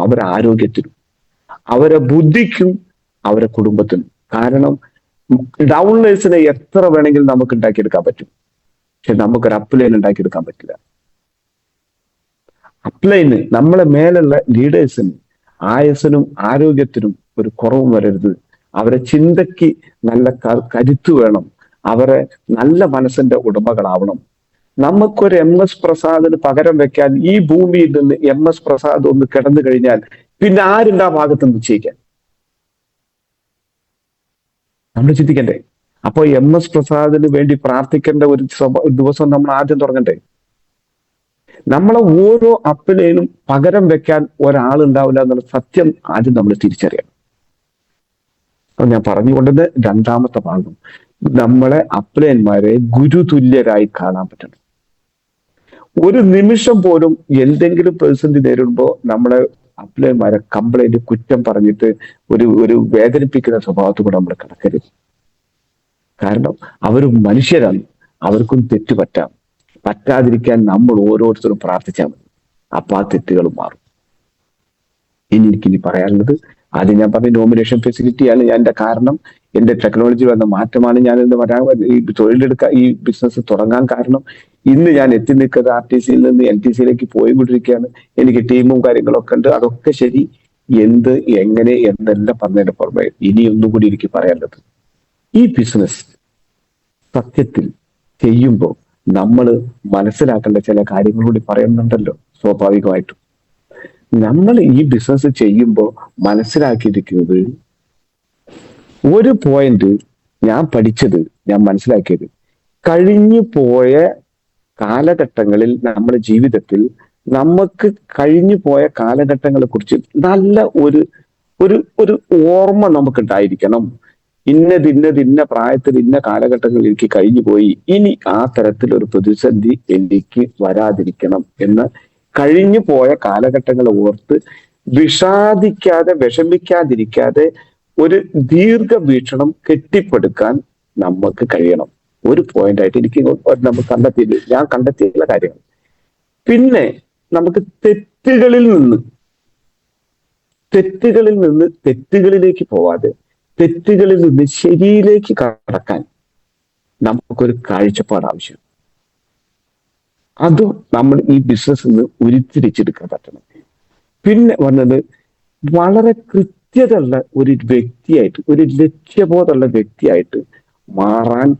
അവരെ ആരോഗ്യത്തിനും അവരെ ബുദ്ധിക്കും അവരെ കുടുംബത്തിനും. കാരണം ഡൗൺലൈൻസിനെ എത്ര വേണമെങ്കിലും നമുക്ക് ഉണ്ടാക്കിയെടുക്കാൻ പറ്റും, പക്ഷെ നമുക്കൊരു അപ്ലൈൻ ഉണ്ടാക്കിയെടുക്കാൻ പറ്റില്ല. അപ്ലൈന് നമ്മളെ മേലുള്ള ലീഡേഴ്സിന് ആയസിനും ആരോഗ്യത്തിനും ഒരു കുറവും വരരുത്. അവരെ ചിന്തയ്ക്ക് നല്ല കരുത്ത് വേണം, അവരെ നല്ല മനസ്സിന്റെ ഉടമകളാവണം. നമുക്കൊരു MS പ്രസാദിന് പകരം വെക്കാൻ ഈ ഭൂമിയിൽ നിന്ന് MS പ്രസാദ് ഒന്ന് കിടന്നു കഴിഞ്ഞാൽ പിന്നെ ആരുണ്ട് ആ ഭാഗത്ത് നിശ്ചയിക്കാൻ? നമ്മൾ ചിന്തിക്കണ്ടേ? അപ്പൊ MS പ്രസാദിന് വേണ്ടി പ്രാർത്ഥിക്കേണ്ട ഒരു ദിവസം നമ്മൾ ആദ്യം തുടങ്ങണ്ടേ? നമ്മളെ ഓരോ അപ്പിലേനും പകരം വെക്കാൻ ഒരാളുണ്ടാവില്ല എന്നുള്ള സത്യം ആദ്യം നമ്മൾ തിരിച്ചറിയണം. ഞാൻ പറഞ്ഞുകൊണ്ടത് രണ്ടാമത്തെ ഭാഗം, നമ്മളെ അപ്ലൈന്മാരെ ഗുരുതുല്യരായി കാണാൻ പറ്റണം. ഒരു നിമിഷം പോലും എന്തെങ്കിലും പ്രതിസന്ധി നേരിടുമ്പോൾ നമ്മളെ അപ്ലൈന്മാരെ കംപ്ലൈന്റ് കുറ്റം പറഞ്ഞിട്ട് ഒരു വേദനിപ്പിക്കുന്ന സ്വഭാവത്തോടെ നമ്മൾ കിടക്കരുത്. കാരണം അവർ മനുഷ്യരാണ്, അവർക്കും തെറ്റ് പറ്റാതിരിക്കാൻ നമ്മൾ ഓരോരുത്തരും പ്രാർത്ഥിച്ചാൽ മതി. അപ്പൊ ആ തെറ്റുകൾ മാറും. എനിക്കിനി പറയാനുള്ളത്, ആദ്യം ഞാൻ പറഞ്ഞ നോമിനേഷൻ ഫെസിലിറ്റിയാണ് എന്റെ കാരണം. എന്റെ ടെക്നോളജി വന്ന മാറ്റമാണ് ഞാൻ ഇന്ന് ഈ തൊഴിലെടുക്കാൻ, ഈ ബിസിനസ് തുടങ്ങാൻ കാരണം. ഇന്ന് ഞാൻ എത്തി നിൽക്കുന്നത് RTCയിൽ നിന്ന് NTCയിലേക്ക് പോയിക്കൊണ്ടിരിക്കുകയാണ്. എനിക്ക് ടീമും കാര്യങ്ങളൊക്കെ ഉണ്ട്. അതൊക്കെ ശരി. എന്ത് എങ്ങനെ എന്നെല്ലാം പറഞ്ഞതിന്റെ പുറമെ ഇനി ഒന്നും കൂടി എനിക്ക് പറയാനുള്ളത്, ഈ ബിസിനസ് സത്യത്തിൽ ചെയ്യുമ്പോൾ നമ്മൾ മനസ്സിലാക്കേണ്ട ചില കാര്യങ്ങൾ കൂടി പറയുന്നുണ്ടല്ലോ. സ്വാഭാവികമായിട്ടും നമ്മൾ ഈ ബിസിനസ് ചെയ്യുമ്പോൾ മനസ്സിലാക്കിയിരിക്കുന്നത്, ഒരു പോയിന്റ് ഞാൻ പഠിച്ചത്, ഞാൻ മനസ്സിലാക്കിയത്, കഴിഞ്ഞു പോയ കാലഘട്ടങ്ങളിൽ നമ്മുടെ ജീവിതത്തിൽ നമുക്ക് കഴിഞ്ഞു പോയ കാലഘട്ടങ്ങളെ കുറിച്ച് നല്ല ഒരു ഒരു ഒരു ഓർമ്മ നമുക്ക് ഉണ്ടായിരിക്കണം. ഇന്ന പ്രായത്തിൽ ഇന്ന കാലഘട്ടങ്ങളിൽ എനിക്ക് കഴിഞ്ഞു പോയി, ഇനി ആ തരത്തിലൊരു പ്രതിസന്ധി എനിക്ക് വരാതിരിക്കണം എന്ന് കഴിഞ്ഞു പോയ കാലഘട്ടങ്ങൾ ഓർത്ത് വിഷാദിക്കാതെ വിഷമിക്കാതിരിക്കാതെ ഒരു ദീർഘവീക്ഷണം കെട്ടിപ്പടുക്കാൻ നമുക്ക് കഴിയണം. ഒരു പോയിന്റ് ആയിട്ട് എനിക്ക് നമുക്ക് ഞാൻ കണ്ടെത്തിയുള്ള കാര്യങ്ങൾ. പിന്നെ നമുക്ക് തെറ്റുകളിൽ നിന്ന് തെറ്റുകളിലേക്ക് പോവാതെ തെറ്റുകളിൽ നിന്ന് ശരിയിലേക്ക് കടക്കാൻ നമുക്കൊരു കാഴ്ചപ്പാട് ആവശ്യം. അതും നമ്മൾ ഈ ബിസിനസ്സിൽ നിന്ന് ഉരുത്തിരിച്ചെടുക്കാൻ പറ്റണം. പിന്നെ വന്നത് വളരെ കൃത്യതയുള്ള ഒരു വ്യക്തിയായിട്ട്, ഒരു ലക്ഷ്യബോധമുള്ള വ്യക്തിയായിട്ട് മാറാൻ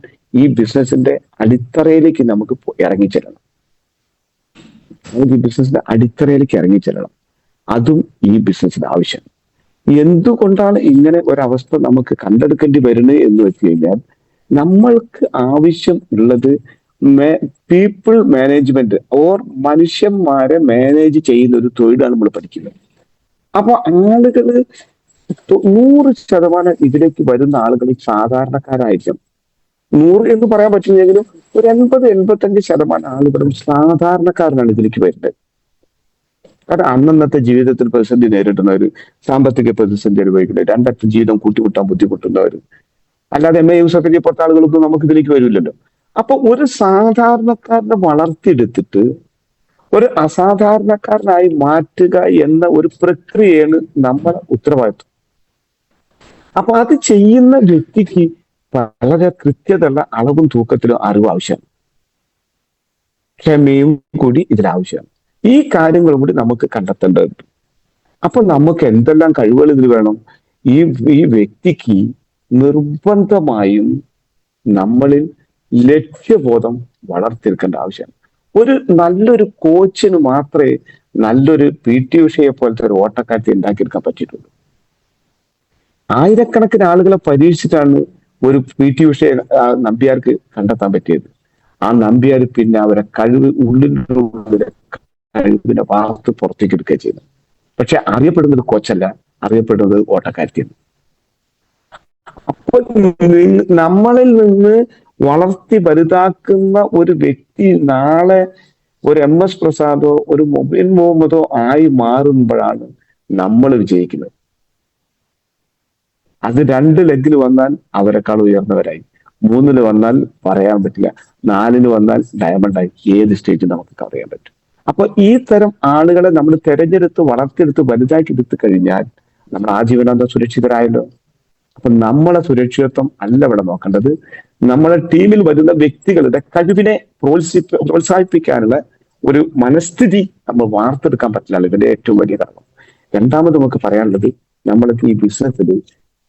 ഈ ബിസിനസിന്റെ അടിത്തറയിലേക്ക് നമുക്ക് ഇറങ്ങിച്ചെല്ലണം. നമുക്ക് ഈ ബിസിനസിന്റെ അടിത്തറയിലേക്ക് ഇറങ്ങിച്ചെല്ലണം. അതും ഈ ബിസിനസിന് ആവശ്യമാണ്. എന്തുകൊണ്ടാണ് ഇങ്ങനെ ഒരവസ്ഥ നമുക്ക് കണ്ടെടുക്കേണ്ടി വരുന്നത് എന്ന് വെച്ച് കഴിഞ്ഞാൽ, നമ്മൾക്ക് ആവശ്യം ഉള്ളത് പീപ്പിൾ മാനേജ്മെന്റ് ഓർ മനുഷ്യന്മാരെ മാനേജ് ചെയ്യുന്ന ഒരു തൊഴിലാണ് നമ്മൾ പഠിക്കുന്നത്. അപ്പൊ ആളുകള് 100% ഇതിലേക്ക് വരുന്ന ആളുകൾ സാധാരണക്കാരായിരിക്കും. 100 എന്ന് പറയാൻ പറ്റില്ലെങ്കിലും ഒരു 80-85% ആളുകളും സാധാരണക്കാരനാണ് ഇതിലേക്ക് വരുന്നത്. കാരണം അന്നത്തെ ജീവിതത്തിൽ പ്രതിസന്ധി നേരിടുന്നവർ, സാമ്പത്തിക പ്രതിസന്ധി അനുഭവിക്കുന്നവർ, രണ്ടറ്റം ജീവിതം കൂട്ടിമുട്ടാൻ ബുദ്ധിമുട്ടുന്നവർ, അല്ലാതെ MA യൂസഫലി പോലത്തെ ആളുകളൊന്നും നമുക്ക് ഇതിലേക്ക് വരില്ലല്ലോ. അപ്പൊ ഒരു സാധാരണക്കാരനെ വളർത്തിയെടുത്തിട്ട് ഒരു അസാധാരണക്കാരനായി മാറ്റുക എന്ന ഒരു പ്രക്രിയയാണ് നമ്മുടെ ഉത്തരവാദിത്വം. അപ്പൊ അത് ചെയ്യുന്ന വ്യക്തിക്ക് വളരെ കൃത്യതയുള്ള അളവും തൂക്കത്തിലും അറിവ് ആവശ്യമാണ്. ക്ഷമയും കൂടി ഇതിലാവശ്യമാണ്. ഈ കാര്യങ്ങളും കൂടി നമുക്ക് കണ്ടെത്തേണ്ടതുണ്ട്. അപ്പൊ നമുക്ക് എന്തെല്ലാം കഴിവുകൾ ഇതിൽ വേണം? ഈ വ്യക്തിക്ക് നിർബന്ധമായും നമ്മളിൽ ലക്ഷ്യബോധം വളർത്തിയെടുക്കേണ്ട ആവശ്യമാണ്. ഒരു നല്ലൊരു കോച്ചിന് മാത്രമേ നല്ലൊരു PT ഉഷയെ പോലത്തെ ഒരു ഓട്ടക്കാരത്തെ ഉണ്ടാക്കിയെടുക്കാൻ പറ്റിയിട്ടുള്ളൂ. ആയിരക്കണക്കിന് ആളുകളെ പരീക്ഷിച്ചിട്ടാണ് ഒരു PT ഉഷയെ നമ്പ്യാർക്ക് കണ്ടെത്താൻ പറ്റിയത്. ആ നമ്പ്യാർ പിന്നെ അവരെ ഉള്ളിലെ കഴിവിനെ വാർത്ത് പുറത്തേക്ക് എടുക്കുക ചെയ്യുന്നത്. പക്ഷെ അറിയപ്പെടുന്നത് കോച്ചല്ല, അറിയപ്പെടുന്നത് ഓട്ടക്കാരത്തിയാണ്. അപ്പോൾ നമ്മളിൽ നിന്ന് വളർത്തി വലുതാക്കുന്ന ഒരു വ്യക്തി നാളെ ഒരു MS പ്രസാദോ ഒരു മൊബൈൽ മുഹമ്മദോ ആയി മാറുമ്പോഴാണ് നമ്മൾ വിജയിക്കുന്നത്. അത് 2 ലെഗിൽ വന്നാൽ അവരെക്കാൾ ഉയർന്നവരായി, 3 വന്നാൽ പറയാൻ പറ്റില്ല, 4 വന്നാൽ ഡയമണ്ടായി. ഏത് സ്റ്റേജ് നമുക്ക് കവർ ചെയ്യാൻ പറ്റും. അപ്പൊ ഈ തരം ആളുകളെ നമ്മൾ തെരഞ്ഞെടുത്ത് വളർത്തിയെടുത്ത് വലുതാക്കി എടുത്തു കഴിഞ്ഞാൽ നമ്മൾ ആജീവനാന്തം സുരക്ഷിതരായല്ലോ. അപ്പൊ നമ്മളെ സുരക്ഷിതത്വം അല്ല ഇവിടെ നോക്കേണ്ടത്, നമ്മളെ ടീമിൽ വരുന്ന വ്യക്തികളുടെ കഴിവിനെ പ്രോത്സാഹിപ്പിക്കാനുള്ള ഒരു മനസ്ഥിതി നമ്മൾ വാർത്തെടുക്കാൻ പറ്റില്ല. ഇതിന്റെ ഏറ്റവും വലിയ കാരണം. രണ്ടാമത് നമുക്ക് പറയാനുള്ളത്, നമ്മൾക്ക് ഈ ബിസിനസ്സിൽ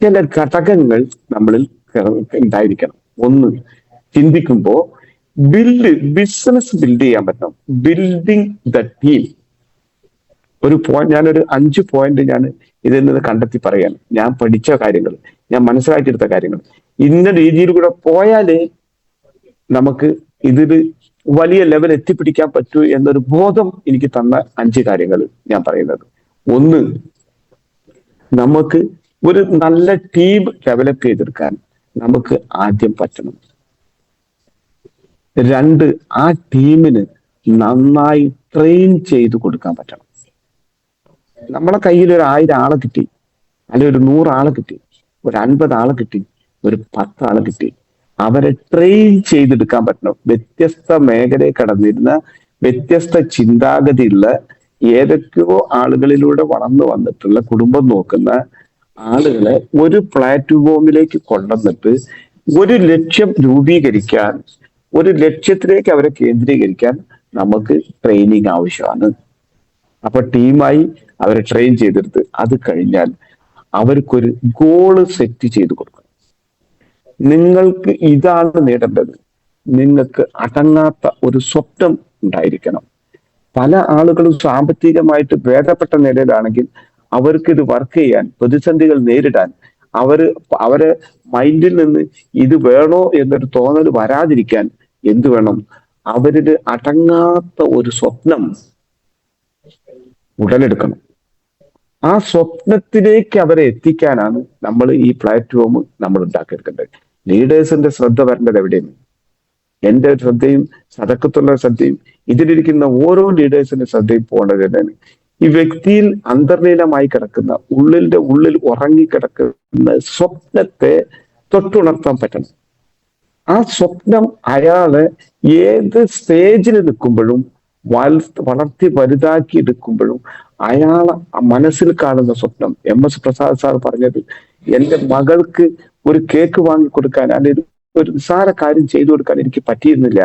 ചില ഘടകങ്ങൾ നമ്മളിൽ ഉണ്ടായിരിക്കണം. ഒന്ന്, ചിന്തിക്കുമ്പോ ബിസിനസ് ബിൽഡ് ചെയ്യാൻ പറ്റണം. Building the team. ഞാനൊരു 5 പോയിന്റ് ഞാൻ ഇതിൽ നിന്ന് കണ്ടെത്തി പറയാൻ, ഞാൻ പഠിച്ച കാര്യങ്ങൾ, ഞാൻ മനസ്സിലാക്കിയെടുത്ത കാര്യങ്ങൾ, ഇന്ന രീതിയിൽ കൂടെ പോയാലേ നമുക്ക് ഇതിൽ വലിയ ലെവൽ എത്തിപ്പിടിക്കാൻ പറ്റൂ എന്നൊരു ബോധം എനിക്ക് തന്ന 5 കാര്യങ്ങൾ ഞാൻ പറയുന്നത്. ഒന്ന്, നമുക്ക് ഒരു നല്ല ടീം ഡെവലപ്പ് ചെയ്തെടുക്കാൻ നമുക്ക് ആദ്യം പറ്റണം. 2, ആ ടീമിന് നന്നായി ട്രെയിൻ ചെയ്ത് കൊടുക്കാൻ പറ്റണം. നമ്മളെ കയ്യിൽ ഒരു 1000 ആളെ കിട്ടി, അല്ലെങ്കിൽ ഒരു 100 ആളെ കിട്ടി, ഒരു 50 ആളെ കിട്ടി, ഒരു 10 ആളെ കിട്ടി, അവരെ ട്രെയിൻ ചെയ്തെടുക്കാൻ പറ്റണം. വ്യത്യസ്ത മേഖലയിൽ കടന്നിരുന്ന വ്യത്യസ്ത ചിന്താഗതിയുള്ള ഏതൊക്കെയോ ആളുകളിലൂടെ വളർന്നു വന്നിട്ടുള്ള കുടുംബം നോക്കുന്ന ആളുകളെ ഒരു പ്ലാറ്റ്ഫോമിലേക്ക് കൊണ്ടുവന്നിട്ട് ഒരു ലക്ഷ്യം രൂപീകരിക്കാൻ, ഒരു ലക്ഷ്യത്തിലേക്ക് അവരെ കേന്ദ്രീകരിക്കാൻ നമുക്ക് ട്രെയിനിങ് ആവശ്യമാണ്. അപ്പൊ ടീമായി അവരെ ട്രെയിൻ ചെയ്തെടുത്ത് അത് കഴിഞ്ഞാൽ അവർക്കൊരു ഗോള് സെറ്റ് ചെയ്ത് കൊടുക്കണം. നിങ്ങൾക്ക് ഇതാണ് നേടേണ്ടത്. നിങ്ങൾക്ക് അടങ്ങാത്ത ഒരു സ്വപ്നം ഉണ്ടായിരിക്കണം. പല ആളുകളും സാമ്പത്തികമായിട്ട് ഭേദപ്പെട്ട നിലയിലാണെങ്കിൽ അവർക്ക് ഇത് വർക്ക് ചെയ്യാൻ, പ്രതിസന്ധികൾ നേരിടാൻ, അവരെ മൈൻഡിൽ നിന്ന് ഇത് വേണോ എന്നൊരു തോന്നൽ വരാതിരിക്കാൻ എന്ത് വേണം? അവരില് അടങ്ങാത്ത ഒരു സ്വപ്നം ഉടലെടുക്കണം. ആ സ്വപ്നത്തിലേക്ക് അവരെ എത്തിക്കാനാണ് നമ്മൾ ഈ പ്ലാറ്റ്ഫോം നമ്മൾ ഉണ്ടാക്കിയെടുക്കേണ്ടത്. ലീഡേഴ്സിന്റെ ശ്രദ്ധ വരേണ്ടത് എവിടെയാണ്? എന്റെ ശ്രദ്ധയും സതക്കത്തുള്ള ശ്രദ്ധയും ഇതിലിരിക്കുന്ന ഓരോ ലീഡേഴ്സിന്റെ ശ്രദ്ധയും പോകേണ്ടത് തന്നെയാണ് ഈ വ്യക്തിയിൽ അന്തർലീനമായി കിടക്കുന്ന ഉള്ളിൽ ഉറങ്ങിക്കിടക്കുന്ന സ്വപ്നത്തെ തൊട്ടുണർത്താൻ പറ്റണം. ആ സ്വപ്നം അയാളെ ഏത് സ്റ്റേജിൽ നിൽക്കുമ്പോഴും വളർത്തി വലുതാക്കി എടുക്കുമ്പോഴും അയാളെ മനസ്സിൽ കാണുന്ന സ്വപ്നം. MS പ്രസാദ് സാർ പറഞ്ഞത്, എന്റെ മകൾക്ക് ഒരു കേക്ക് വാങ്ങിക്കൊടുക്കാൻ അല്ലെങ്കിൽ ഒരു നിസ്സാര കാര്യം ചെയ്തു കൊടുക്കാൻ എനിക്ക് പറ്റിയിരുന്നില്ല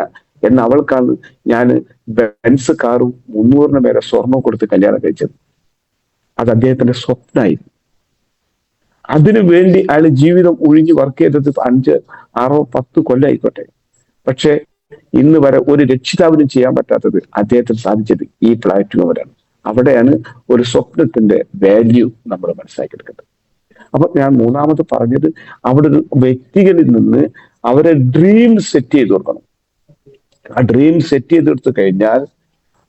എന്ന് അവൾക്കാണ് ഞാൻ ബെൻസ് കാറും 300 പേരെ സ്വർണം കൊടുത്ത് കല്യാണം കഴിച്ചത്. അത് അദ്ദേഹത്തിന്റെ സ്വപ്നമായിരുന്നു. അതിനു വേണ്ടി അയാൾ ജീവിതം ഒഴിഞ്ഞ് വർക്ക് ചെയ്തത് 5, 6, 10 കൊല്ലമായിക്കോട്ടെ. പക്ഷെ ഇന്ന് വരെ ഒരു രക്ഷിതാവിനും ചെയ്യാൻ പറ്റാത്തത് അദ്ദേഹത്തിന് സാധിച്ചത് ഈ പ്ലാറ്റ്ഫോമിലാണ്. അവിടെയാണ് ഒരു സ്വപ്നത്തിന്റെ വാല്യൂ നമ്മൾ മനസ്സിലാക്കിയെടുക്കേണ്ടത്. അപ്പൊ ഞാൻ മൂന്നാമത് പറഞ്ഞത്, അവിടെ ഒരു വ്യക്തികളിൽ നിന്ന് അവരെ ഡ്രീം സെറ്റ് ചെയ്ത് കൊടുക്കണം. ആ ഡ്രീം സെറ്റ് ചെയ്തെടുത്തു കഴിഞ്ഞാൽ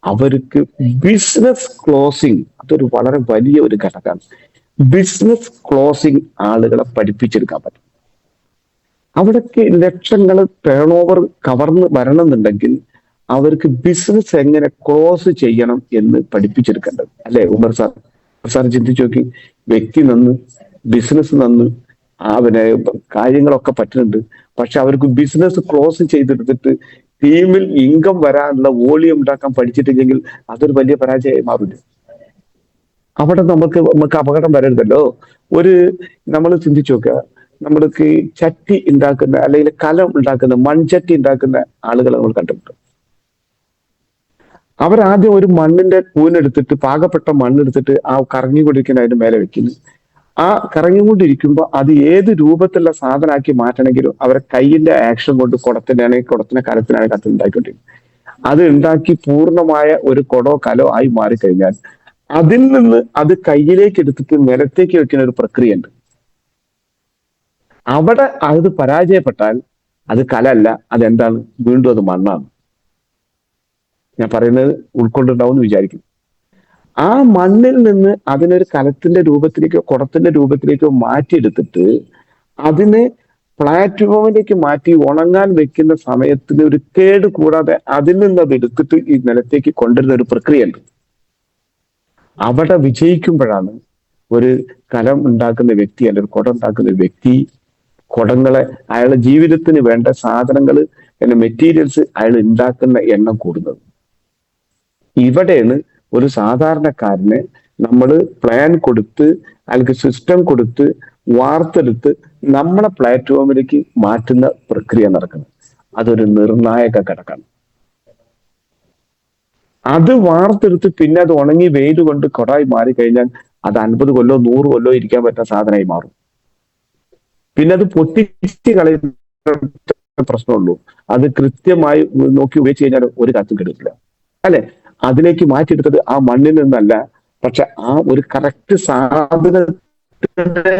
അവർക്ക് ബിസിനസ് ക്ലോസിംഗ്, അതൊരു വളരെ വലിയ ഒരു ഘടകമാണ്. ബിസിനസ് ക്ലോസിംഗ് ആളുകളെ പഠിപ്പിച്ചെടുക്കാൻ പറ്റും. അവിടേക്ക് ലക്ഷങ്ങൾ ടേൺ ഓവർ കവർന്ന് വരണമെന്നുണ്ടെങ്കിൽ അവർക്ക് ബിസിനസ് എങ്ങനെ ക്ലോസ് ചെയ്യണം എന്ന് പഠിപ്പിച്ചെടുക്കേണ്ടത് അല്ലെ? ഉമർ സാർ ചിന്തിച്ചു നോക്കി. വ്യക്തി നന്ന്, ബിസിനസ് നന്ന്, അവന് കാര്യങ്ങളൊക്കെ പറ്റുന്നുണ്ട്. പക്ഷെ അവർക്ക് ബിസിനസ് ക്ലോസ് ചെയ്തെടുത്തിട്ട് ടീമിൽ ഇൻകം വരാനുള്ള വോളിയം ഉണ്ടാക്കാൻ പഠിച്ചിട്ടില്ലെങ്കിൽ അതൊരു വലിയ പരാജയമായി മാറില്ല. അവിടെ നമുക്ക് അപകടം വരരുതല്ലോ. നമ്മൾ ചിന്തിച്ചു നോക്കുക, നമ്മൾക്ക് ചട്ടി ഉണ്ടാക്കുന്ന അല്ലെങ്കിൽ കലം ഉണ്ടാക്കുന്ന, മൺചട്ടി ഉണ്ടാക്കുന്ന ആളുകളെ നമ്മൾ കണ്ടിട്ടുണ്ട്. അവരാദ്യം ഒരു മണ്ണിന്റെ കൂനെടുത്തിട്ട്, പാകപ്പെട്ട മണ്ണെടുത്തിട്ട് ആ കറങ്ങിക്കൊണ്ടിരിക്കുന്ന അതിന്റെ മേലെ വെക്കുന്നു. ആ കറങ്ങിക്കൊണ്ടിരിക്കുമ്പോൾ അത് ഏത് രൂപത്തിലുള്ള സാധനമാക്കി മാറ്റണമെങ്കിലും അവരെ കൈയിന്റെ ആക്ഷൻ കൊണ്ട് കുടത്തിനാണെങ്കിൽ കുടത്തിനെ, കലത്തിനാണെങ്കിൽ കത്തിൽ ഉണ്ടാക്കിക്കൊണ്ടിരിക്കും. അത് ഉണ്ടാക്കി പൂർണ്ണമായ ഒരു കുടോ കലോ ആയി മാറിക്കഴിഞ്ഞാൽ അതിൽ നിന്ന് അത് കയ്യിലേക്ക് എടുത്തിട്ട് നിലത്തേക്ക് വെക്കുന്ന ഒരു പ്രക്രിയ ഉണ്ട്. അവിടെ അത് പരാജയപ്പെട്ടാൽ അത് കലല്ല, അതെന്താണ്? വീണ്ടും അത് മണ്ണാണ്. ഞാൻ പറയുന്നത് ഉൾക്കൊണ്ടുണ്ടാവും എന്ന് വിചാരിക്കും. ആ മണ്ണിൽ നിന്ന് അതിനൊരു കലത്തിന്റെ രൂപത്തിലേക്കോ കുടത്തിന്റെ രൂപത്തിലേക്കോ മാറ്റിയെടുത്തിട്ട് അതിനെ പ്ലാറ്റ്ഫോമിലേക്ക് മാറ്റി ഉണങ്ങാൻ വെക്കുന്ന സമയത്തിന് ഒരു കേട് കൂടാതെ അതിൽ നിന്ന് അത് എടുത്തിട്ട് ഈ നിലത്തേക്ക് കൊണ്ടുവരുന്ന ഒരു പ്രക്രിയ ഉണ്ട്. അവിടെ വിജയിക്കുമ്പോഴാണ് ഒരു കലം ഉണ്ടാക്കുന്ന വ്യക്തി അല്ലെങ്കിൽ ഒരു കുടം ഉണ്ടാക്കുന്ന വ്യക്തി കുടങ്ങളെ, അയാളുടെ ജീവിതത്തിന് വേണ്ട സാധനങ്ങൾ, മെറ്റീരിയൽസ് അയാൾ ഉണ്ടാക്കുന്ന എണ്ണം കൂടുന്നത്. ഇവിടെയാണ് ഒരു സാധാരണക്കാരന് നമ്മൾ പ്ലാൻ കൊടുത്ത് അയാൾക്ക് സിസ്റ്റം കൊടുത്ത് വാർത്തെടുത്ത് നമ്മളെ പ്ലാറ്റ്ഫോമിലേക്ക് മാറ്റുന്ന പ്രക്രിയ നടക്കുന്നത്. അതൊരു നിർണായക ഘടകമാണ്. അത് വാർത്തെടുത്ത് പിന്നെ അത് ഉണങ്ങി വെയിൽ കൊണ്ട് കൊടായി മാറിക്കഴിഞ്ഞാൽ അത് 50 കൊല്ലോ 100 കൊല്ലോ ഇരിക്കാൻ പറ്റുന്ന സാധനമായി മാറും. പിന്നെ അത് പൊട്ടിച്ച് കളയുന്ന പ്രശ്നമുള്ളൂ. അത് കൃത്യമായി നോക്കി ഉപയോഗിച്ച് കഴിഞ്ഞാൽ ഒരു കാറ്റും കെടുക്കില്ല അല്ലെ? അതിലേക്ക് മാറ്റിയെടുത്തത് ആ മണ്ണിൽ നിന്നല്ല, പക്ഷെ ആ ഒരു കറക്റ്റ് സാധനത്തെ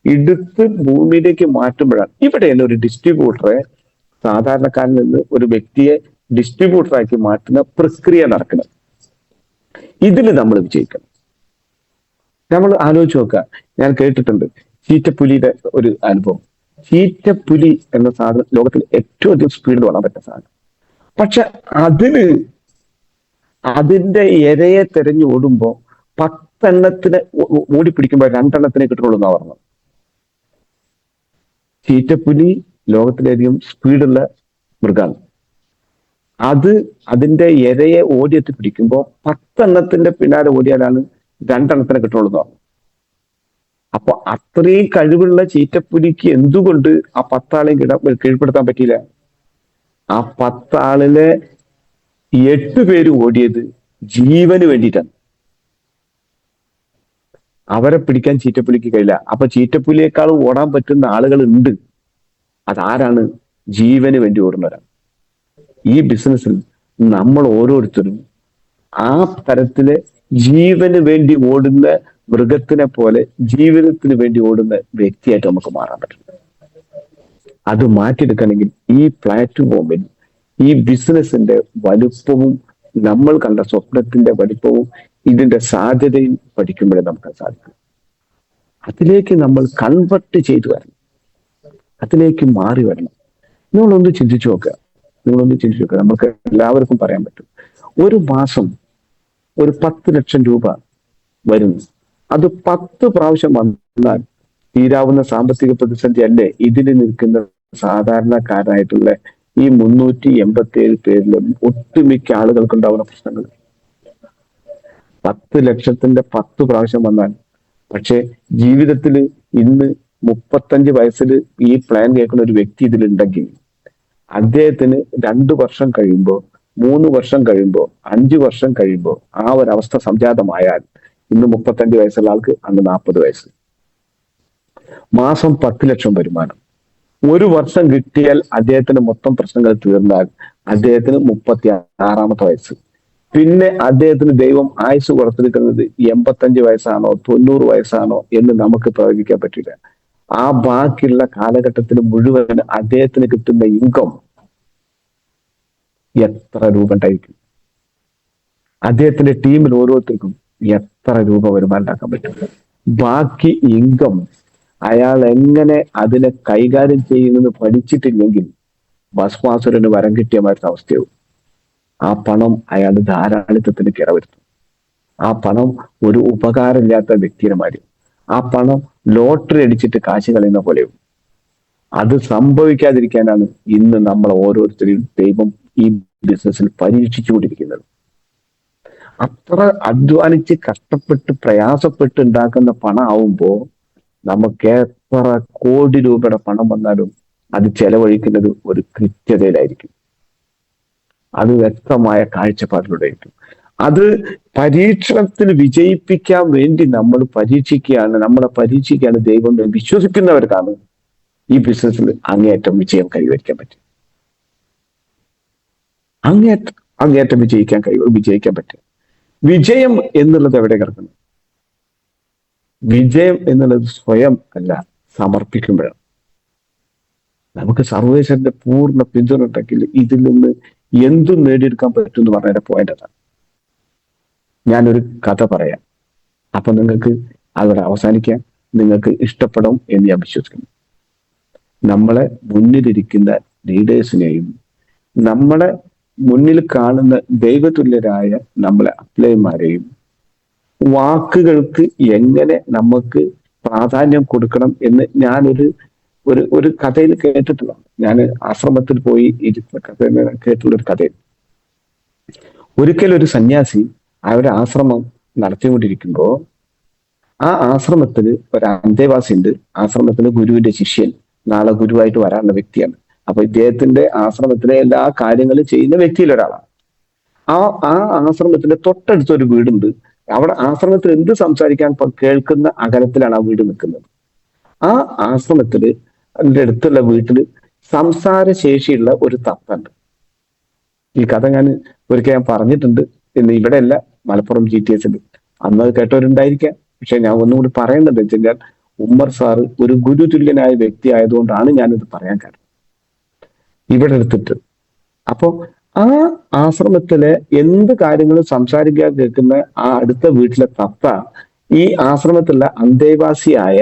എടുത്ത് ഭൂമിയിലേക്ക് മാറ്റുമ്പോഴാണ്. ഇവിടെയാണ് ഒരു ഡിസ്ട്രിബ്യൂട്ടറെ, സാധാരണക്കാരിൽ നിന്ന് ഒരു വ്യക്തിയെ ഡിസ്ട്രിബ്യൂട്ടറാക്കി മാറ്റുന്ന പ്രക്രിയ നടക്കുന്നത്. ഇതിൽ നമ്മൾ വിജയിക്കണം. നമ്മൾ ആലോചിച്ച് നോക്കുക. ഞാൻ കേട്ടിട്ടുണ്ട് ചീറ്റപ്പുലിയുടെ ഒരു അനുഭവം. ചീറ്റപ്പുലി എന്ന സാധനം ലോകത്തിൽ ഏറ്റവും അധികം സ്പീഡിൽ വളരാൻ പറ്റുന്ന സാധനം. പക്ഷെ അതിന്റെ ഇരയെ തെരഞ്ഞു ഓടുമ്പോ 10 എണ്ണത്തിനെ ഓടിപ്പിടിക്കുമ്പോൾ 2 എണ്ണത്തിനെ കിട്ടുള്ളൂ എന്നാ പറഞ്ഞത്. ചീറ്റപ്പുലി ലോകത്തിലധികം സ്പീഡുള്ള മൃഗമാണ്. അതിന്റെ ഇരയെ ഓടിയെത്തി പിടിക്കുമ്പോൾ 10 എണ്ണത്തിന്റെ പിന്നാലെ ഓടിയാലാണ് 2 എണ്ണത്തിനെ കിട്ടുള്ളൂ എന്ന് പറഞ്ഞു. അപ്പൊ അത്രയും കഴിവുള്ള ചീറ്റപ്പുലിക്ക് എന്തുകൊണ്ട് ആ 10 ആളെയും കീഴ്പ്പെടുത്താൻ പറ്റിയില്ല? ആ 10 ആളിലെ 8 പേര് ഓടിയത് ജീവന് വേണ്ടിയിട്ടാണ്. അവരെ പിടിക്കാൻ ചീറ്റപ്പുലിക്ക് കഴിയില്ല. അപ്പൊ ചീറ്റപ്പുലിയേക്കാളും ഓടാൻ പറ്റുന്ന ആളുകൾ ഉണ്ട്. അതാരാണ്? ജീവന് വേണ്ടി ഓടുന്നവരാണ്. ഈ ബിസിനസ്സിൽ നമ്മൾ ഓരോരുത്തരും ആ തരത്തില് ജീവന് വേണ്ടി ഓടുന്ന മൃഗത്തിനെ പോലെ ജീവിതത്തിന് വേണ്ടി ഓടുന്ന വ്യക്തിയായിട്ട് നമുക്ക് മാറാൻ പറ്റും. അത് മാറ്റിയെടുക്കണമെങ്കിൽ ഈ പ്ലാറ്റ്ഫോമിൽ ഈ ബിസിനസിന്റെ വലുപ്പവും നമ്മൾ കണ്ട സ്വപ്നത്തിന്റെ വലുപ്പവും ഇതിന്റെ സാധ്യതയും പഠിക്കുമ്പോഴേ നമുക്ക് സാധിക്കും. അതിലേക്ക് നമ്മൾ കൺവെർട്ട് ചെയ്തു വരണം, അതിലേക്ക് മാറി വരണം. നിങ്ങളൊന്ന് ചിന്തിച്ചു നോക്കുക, നമുക്ക് എല്ലാവർക്കും പറയാൻ പറ്റും, ഒരു മാസം ഒരു 10 ലക്ഷം രൂപ വരുന്നു. അത് 10 പ്രാവശ്യം വന്നാൽ തീരാവുന്ന സാമ്പത്തിക പ്രതിസന്ധി അല്ലേ ഇതിൽ നിൽക്കുന്ന സാധാരണക്കാരായിട്ടുള്ള ഈ 387 പേരിലും ഒട്ടുമിക്ക ആളുകൾക്ക് ഉണ്ടാവുന്ന പ്രശ്നങ്ങൾ? 10 ലക്ഷത്തിന്റെ 10 പ്രാവശ്യം വന്നാൽ. പക്ഷെ ജീവിതത്തിൽ ഇന്ന് 35 വയസ്സിൽ ഈ പ്ലാൻ കേൾക്കുന്ന ഒരു വ്യക്തി ഇതിലുണ്ടെങ്കിൽ അദ്ദേഹത്തിന് 2 വർഷം കഴിയുമ്പോൾ, 3 വർഷം കഴിയുമ്പോൾ, 5 വർഷം കഴിയുമ്പോൾ ആ ഒരു അവസ്ഥ സംജാതമായാൽ, ഇന്ന് 35 വയസ്സുള്ള ആൾക്ക് അന്ന് 40 വയസ്സ്, മാസം 10 ലക്ഷം വരുമാനം, 1 വർഷം കിട്ടിയാൽ അദ്ദേഹത്തിന് മൊത്തം പ്രശ്നങ്ങൾ തീർന്നാൽ അദ്ദേഹത്തിന് 36-ാമത്തെ വയസ്സ്. പിന്നെ അദ്ദേഹത്തിന് ദൈവം ആയുസ് കൊടുത്തിരിക്കുന്നത് 85 വയസ്സാണോ 90 വയസ്സാണോ എന്ന് നമുക്ക് പ്രവചിക്കാൻ പറ്റില്ല. ആ ബാക്കിയുള്ള കാലഘട്ടത്തിൽ മുഴുവൻ അദ്ദേഹത്തിന് കിട്ടുന്ന ഇൻകം എത്ര രൂപ ഉണ്ടായിരിക്കും? അദ്ദേഹത്തിന്റെ ടീമിൽ ഓരോരുത്തർക്കും എത്ര രൂപ വരുമാനം ഉണ്ടാക്കാൻ പറ്റും? ബാക്കി ഇൻകം അയാൾ എങ്ങനെ അതിനെ കൈകാര്യം ചെയ്യുന്നത് പഠിച്ചിട്ടില്ലെങ്കിൽ ഭസ്മാസുരന് വരം കിട്ടിയ മാറ്റുന്ന അവസ്ഥയാവും. ആ പണം അയാൾ ധാരാളിത്തത്തിന് കിറവരുത്തും. ആ പണം ഒരു ഉപകാരമില്ലാത്ത വ്യക്തിയുടെ മാതിരി, ആ പണം ലോട്ടറി അടിച്ചിട്ട് കാശ് കളയുന്ന പോലെയും. അത് സംഭവിക്കാതിരിക്കാനാണ് ഇന്ന് നമ്മൾ ഓരോരുത്തരെയും ദൈവം ഈ ബിസിനസ്സിൽ പരീക്ഷിച്ചുകൊണ്ടിരിക്കുന്നത്. അത്ര അധ്വാനിച്ച് കഷ്ടപ്പെട്ട് പ്രയാസപ്പെട്ട് ഉണ്ടാക്കുന്ന പണം ആവുമ്പോ നമുക്ക് എത്ര കോടി രൂപയുടെ പണം വന്നാലും അത് ചെലവഴിക്കുന്നത് ഒരു കൃത്യതയിലായിരിക്കും, അത് വ്യക്തമായ കാഴ്ചപ്പാടിലൂടെ ആയിരിക്കും. അത് പരീക്ഷണത്തിന് വിജയിപ്പിക്കാൻ വേണ്ടി നമ്മൾ നമ്മളെ പരീക്ഷിക്കുകയാണ് ദൈവം എന്ന് വിശ്വസിക്കുന്നവർക്കാണ് ഈ ബിസിനസ്സിൽ അങ്ങേയറ്റം വിജയം കൈവരിക്കാൻ പറ്റും. അങ്ങേയറ്റം വിജയിക്കാൻ പറ്റും. വിജയം എന്നുള്ളത് എവിടെ കിടക്കുന്നു? വിജയം എന്നുള്ളത് സ്വയം അല്ല, സമർപ്പിക്കുമ്പോഴാണ്. നമുക്ക് സർവേശ്വരന്റെ പൂർണ്ണ പിന്തുണ ഉണ്ടെങ്കിൽ ഇതിൽ നിന്ന് എന്തും നേടിയെടുക്കാൻ പറ്റും എന്ന് പറഞ്ഞതിന്റെ പോയിന്റ് അതാണ്. ഞാനൊരു കഥ പറയാം, അപ്പൊ നിങ്ങൾക്ക് അവിടെ അവസാനിക്കാൻ നിങ്ങൾക്ക് ഇഷ്ടപ്പെടും എന്ന് ഞാൻ വിശ്വസിക്കുന്നു. നമ്മളെ മുന്നിലിരിക്കുന്ന ലീഡേഴ്സിനെയും നമ്മളെ മുന്നിൽ കാണുന്ന ദൈവതുല്യരായ നമ്മളെ അപ്ലൈമാരെയും വാക്കുകൾക്ക് എങ്ങനെ നമുക്ക് പ്രാധാന്യം കൊടുക്കണം എന്ന് ഞാനൊരു ഒരു കഥയിൽ കേട്ടിട്ടുള്ള, ഞാൻ ആശ്രമത്തിൽ പോയി ഇരുന്ന കഥ കേട്ടുള്ള ഒരു കഥയിൽ, ഒരിക്കൽ ഒരു സന്യാസി അവരുടെ ആശ്രമം നടത്തിക്കൊണ്ടിരിക്കുമ്പോൾ ആ ആശ്രമത്തിൽ ഒരു അന്തേവാസി ഉണ്ട്. ആശ്രമത്തിന് ഗുരുവിന്റെ ശിഷ്യൻ, നാളെ ഗുരുവായിട്ട് വരാനുള്ള വ്യക്തിയാണ്. അപ്പൊ ഇദ്ദേഹത്തിന്റെ ആശ്രമത്തിലെ എല്ലാ കാര്യങ്ങളും ചെയ്യുന്ന വ്യക്തിയിൽ ഒരാളാണ്. ആ ആശ്രമത്തിന്റെ തൊട്ടടുത്ത ഒരു വീടുണ്ട്. അവിടെ ആശ്രമത്തിൽ എന്ത് സംസാരിക്കാൻ കേൾക്കുന്ന അകലത്തിലാണ് ആ വീട് നിൽക്കുന്നത്. ആ ആശ്രമത്തില് അതിന്റെ അടുത്തുള്ള വീട്ടില് സംസാരശേഷിയുള്ള ഒരു തത്തണ്ട്. ഈ കഥ ഞാൻ ഒരിക്കൽ ഞാൻ പറഞ്ഞിട്ടുണ്ട്, ഇന്ന് ഇവിടെയല്ല, മലപ്പുറം GTS അന്ന് അത് കേട്ടവരുണ്ടായിരിക്കാം. പക്ഷെ ഞാൻ ഒന്നും കൂടി പറയേണ്ടത് വെച്ച് കഴിഞ്ഞാൽ, ഉമ്മർ സാറ് ഒരു ഗുരുതുല്യനായ വ്യക്തി ആയതുകൊണ്ടാണ് ഞാനിത് പറയാൻ കാരണം ഇവിടെ എടുത്തിട്ട്. അപ്പോ ആ ആശ്രമത്തിലെ എന്ത് കാര്യങ്ങളും സംസാരിക്കാൻ കേൾക്കുന്ന ആ അടുത്ത വീട്ടിലെ തത്ത ഈ ആശ്രമത്തിലുള്ള അന്തേവാസിയായ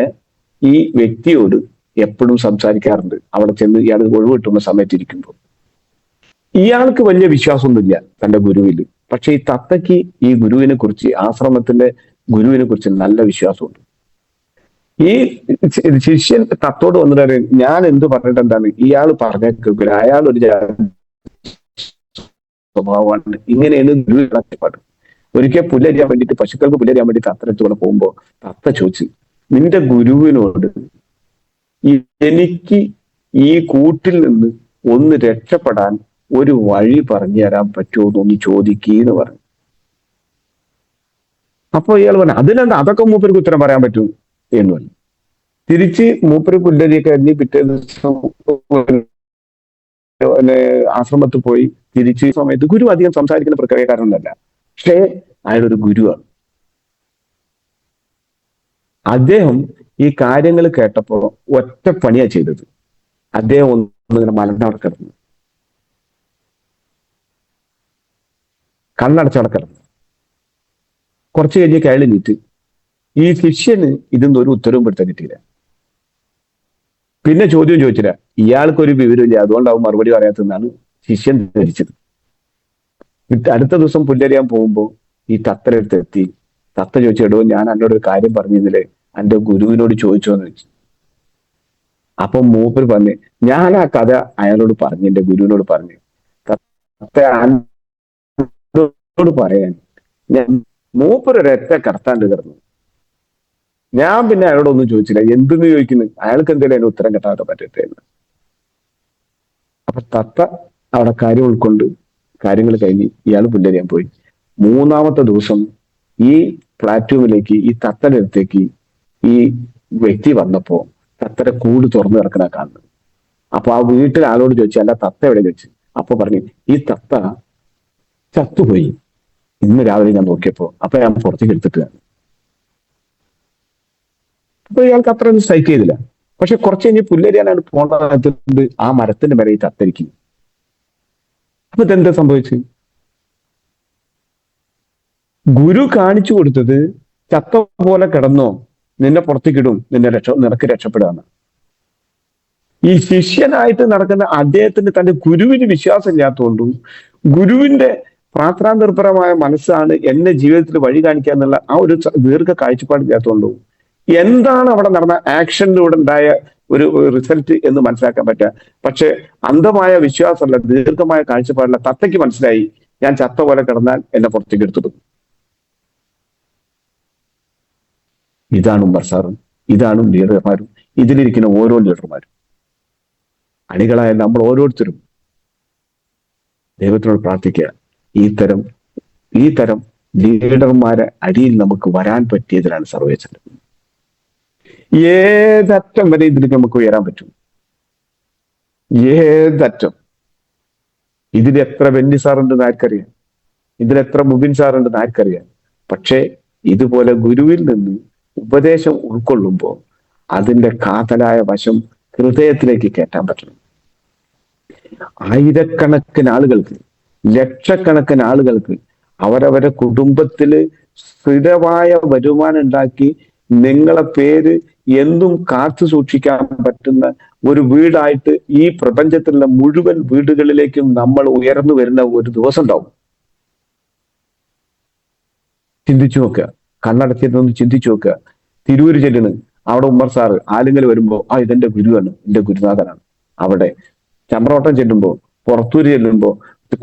ഈ വ്യക്തിയോട് എപ്പോഴും സംസാരിക്കാറുണ്ട്. അവിടെ ചെന്ന് ഇയാൾ ഒഴിവ് കിട്ടുന്ന സമയത്ത് ഇരിക്കുമ്പോൾ ഇയാൾക്ക് വലിയ വിശ്വാസമൊന്നുമില്ല തന്റെ ഗുരുവിൽ. പക്ഷെ ഈ തത്തയ്ക്ക് ഈ ഗുരുവിനെ കുറിച്ച്, ആശ്രമത്തിന്റെ ഗുരുവിനെ കുറിച്ച് നല്ല വിശ്വാസമുണ്ട്. ഈ ശിഷ്യൻ തത്തോട് വന്നിട്ട് പറയും, ഞാൻ എന്ത് പറഞ്ഞിട്ട് എന്താണ്, ഇയാൾ പറഞ്ഞ കേൾക്കില്ല, അയാൾ ഒരു സ്വഭാവമാണ്, ഇങ്ങനെയാണ് ഗുരു കഷ്ടപ്പാട്. ഒരിക്കൽ പുല്ലരിയാൻ വേണ്ടിയിട്ട്, പശുക്കൾക്ക് പുല്ലരിയാൻ വേണ്ടി തത്തരത്തോടെ പോകുമ്പോ തത്ത ചോദിച്ചു, നിന്റെ ഗുരുവിനോട് എനിക്ക് ഈ കൂട്ടിൽ നിന്ന് ഒന്ന് രക്ഷപ്പെടാൻ ഒരു വഴി പറഞ്ഞു തരാൻ പറ്റുമോ എന്നൊന്ന് ചോദിക്കീന്ന് പറഞ്ഞു. അപ്പൊ ഇയാൾ പറഞ്ഞു അതിനെന്താ, അതൊക്കെ മൂപ്പർക്ക് ഉത്തരം പറയാൻ പറ്റൂ എന്ന് പറഞ്ഞു. തിരിച്ച് മൂപ്പര് പുല്ലരിയൊക്കെ കഴിഞ്ഞ് പിറ്റേ ദിവസം പിന്നെ ആശ്രമത്തിൽ പോയി. തിരിച്ച് സമയത്ത് ഗുരു അധികം സംസാരിക്കുന്ന പ്രക്രിയക്കാരനല്ല, പക്ഷേ അയാളൊരു ഗുരുവാണ്. അദ്ദേഹം ഈ കാര്യങ്ങൾ കേട്ടപ്പോ ഒറ്റ പണിയാ ചെയ്തത്. അദ്ദേഹം ഒന്നിങ്ങനെ മലർന്നവിടെ കിടന്നു, കണ്ണടച്ചവിടെ കിടന്നു. കുറച്ച് കഴിഞ്ഞ് കയറി നീറ്റ്. ഈ ശിഷ്യന് ഇതിന്ന് ഒരു ഉത്തരവും പെടുത്താൻ കിട്ടിയില്ല. പിന്നെ ചോദ്യം ചോദിച്ചില്ല. ഇയാൾക്കൊരു വിവരമില്ല, അതുകൊണ്ടാവും മറുപടി പറയാത്തതെന്നാണ് ശിഷ്യൻ ധരിച്ചത്. അടുത്ത ദിവസം പുല്ലരിയാൻ പോകുമ്പോൾ ഈ തത്തരടുത്ത് എത്തി. തത്ത ചോദിച്ചു, എടോ ഞാൻ എന്നോട് ഒരു കാര്യം പറഞ്ഞിരുന്നില്ലേ, എന്റെ ഗുരുവിനോട് ചോദിച്ചോന്ന് ചോദിച്ചു. അപ്പൊ മൂപ്പർ പറഞ്ഞു, ഞാൻ ആ കഥ അയാളോട് പറഞ്ഞു, എന്റെ ഗുരുവിനോട് പറഞ്ഞു. തത്ത എന്നോട് പറയാൻ ഞാൻ മൂപ്പർ ഒരൊറ്റ കടത്താണ്ട് കിടന്നു. ഞാൻ പിന്നെ അയാളോടൊന്നും ചോദിച്ചില്ല. എന്തെന്ന് ചോദിക്കുന്നു, അയാൾക്ക് എന്തെങ്കിലും അതിന് ഉത്തരം കിട്ടാതെ പറ്റട്ടെ എന്ന്. അപ്പൊ തത്ത അവിടെ കാര്യം ഉൾക്കൊണ്ട് കാര്യങ്ങൾ കഴിഞ്ഞ് ഇയാൾ പുല്ലരിയാൻ പോയി. മൂന്നാമത്തെ ദിവസം ഈ പ്ലാറ്റ്ഫോമിലേക്ക്, ഈ തത്തയുടെ അടുത്തേക്ക് ഈ വ്യക്തി വന്നപ്പോ തത്തയുടെ കൂട് തുറന്നു കിടക്കണ കാണുന്നത്. അപ്പൊ ആ വീട്ടിൽ ആളോട് ചോദിച്ചു, അല്ല തത്ത എവിടെ ചോദിച്ചു. അപ്പൊ പറഞ്ഞു, ഈ തത്ത ചത്തുപോയി, ഇന്ന് രാവിലെ ഞാൻ നോക്കിയപ്പോ. അപ്പൊ ഞാൻ പുറത്തേക്ക് എടുത്തിട്ട്. അപ്പൊ ഇയാൾക്ക് അത്ര ഒന്നും സ്ട്രൈക്ക് ചെയ്തില്ല. പക്ഷെ കുറച്ച് കഴിഞ്ഞ് പുല്ലരിയാനാണ് പോകേണ്ടത്. ആ മരത്തിന്റെ മേലെ ഈ തത്തരിക്കും. അപ്പൊ ഇതെന്താ സംഭവിച്ചു? ഗുരു കാണിച്ചു കൊടുത്തത് ചത്ത പോലെ കിടന്നോ, നിന്നെ പുറത്തേക്കിടും, നിനക്ക് രക്ഷപ്പെടാന്ന്. ഈ ശിഷ്യനായിട്ട് നടക്കുന്ന അദ്ദേഹത്തിന് തന്റെ ഗുരുവിന് വിശ്വാസം ഇല്ലാത്തതുകൊണ്ടും ഗുരുവിന്റെ പ്രാർത്ഥനാനിർഭരമായ മനസ്സാണ് എന്നെ ജീവിതത്തിൽ വഴി കാണിക്കുക എന്നുള്ള ആ ഒരു ദീർഘ കാഴ്ചപ്പാടില്ലാത്തതുകൊണ്ടും എന്താണ് അവിടെ നടന്ന ആക്ഷനിലൂടെ ഉണ്ടായ ഒരു റിസൾട്ട് എന്ന് മനസ്സിലാക്കാൻ പറ്റുക. പക്ഷെ അന്ധമായ വിശ്വാസമല്ല, ദീർഘമായ കാഴ്ചപ്പാടില്ല. തത്തയ്ക്ക് മനസ്സിലായി, ഞാൻ ചത്ത പോലെ കിടന്നാൽ എന്നെ പുറത്തേക്ക് എടുത്തിടും. ഇതാണ് ഉമ്മർ സാറും, ഇതാണ് ലീഡർമാരും, ഇതിലിരിക്കുന്ന ഓരോ ലീഡർമാരും. അണികളായ നമ്മൾ ഓരോരുത്തരും ദൈവത്തിനോട് പ്രാർത്ഥിക്കുക, ഈ തരം ലീഡർമാരെ അടിയിൽ നമുക്ക് വരാൻ പറ്റിയതിലാണ് സർവേശ്വരൻ. ഏതറ്റം വരെ ഇതിലേക്ക് നമുക്ക് ഉയരാൻ പറ്റും, ഏതറ്റം. ഇതിൽ എത്ര ബെന്നി സാറുണ്ടെന്ന് ആർക്കറിയാം, ഇതിലെത്ര മുബിൻ സാറുണ്ടെന്ന് ആർക്കറിയാം. പക്ഷേ ഇതുപോലെ ഗുരുവിൽ നിന്ന് ഉപദേശം ഉൾക്കൊള്ളുമ്പോൾ അതിന്റെ കാതലായ വശം ഹൃദയത്തിലേക്ക് കയറ്റാൻ പറ്റണം. ആയിരക്കണക്കിന് ആളുകൾക്ക്, ലക്ഷക്കണക്കിന് ആളുകൾക്ക് അവരവരെ കുടുംബത്തില് സ്ഥിരമായ വരുമാനം ഉണ്ടാക്കി നിങ്ങളെ പേര് എന്നും കാത്തു സൂക്ഷിക്കാൻ പറ്റുന്ന ഒരു വീടായിട്ട് ഈ പ്രപഞ്ചത്തിലുള്ള മുഴുവൻ വീടുകളിലേക്കും നമ്മൾ ഉയർന്നു വരുന്ന ഒരു ദിവസം ഉണ്ടാവും. ചിന്തിച്ചു നോക്കുക, കണ്ണടച്ചിരുന്നൊന്ന് ചിന്തിച്ചു നോക്കുക. തിരൂര് ചെല്ലുന്നു, അവിടെ ഉമ്മർ സാറ് ആലുങ്ങൽ വരുമ്പോ ഇതെന്റെ ഗുരുവാണ്, എന്റെ ഗുരുനാഥനാണ്. അവിടെ ചമ്പ്രോട്ടം ചെല്ലുമ്പോ, പുറത്തൂര് ചെല്ലുമ്പോ,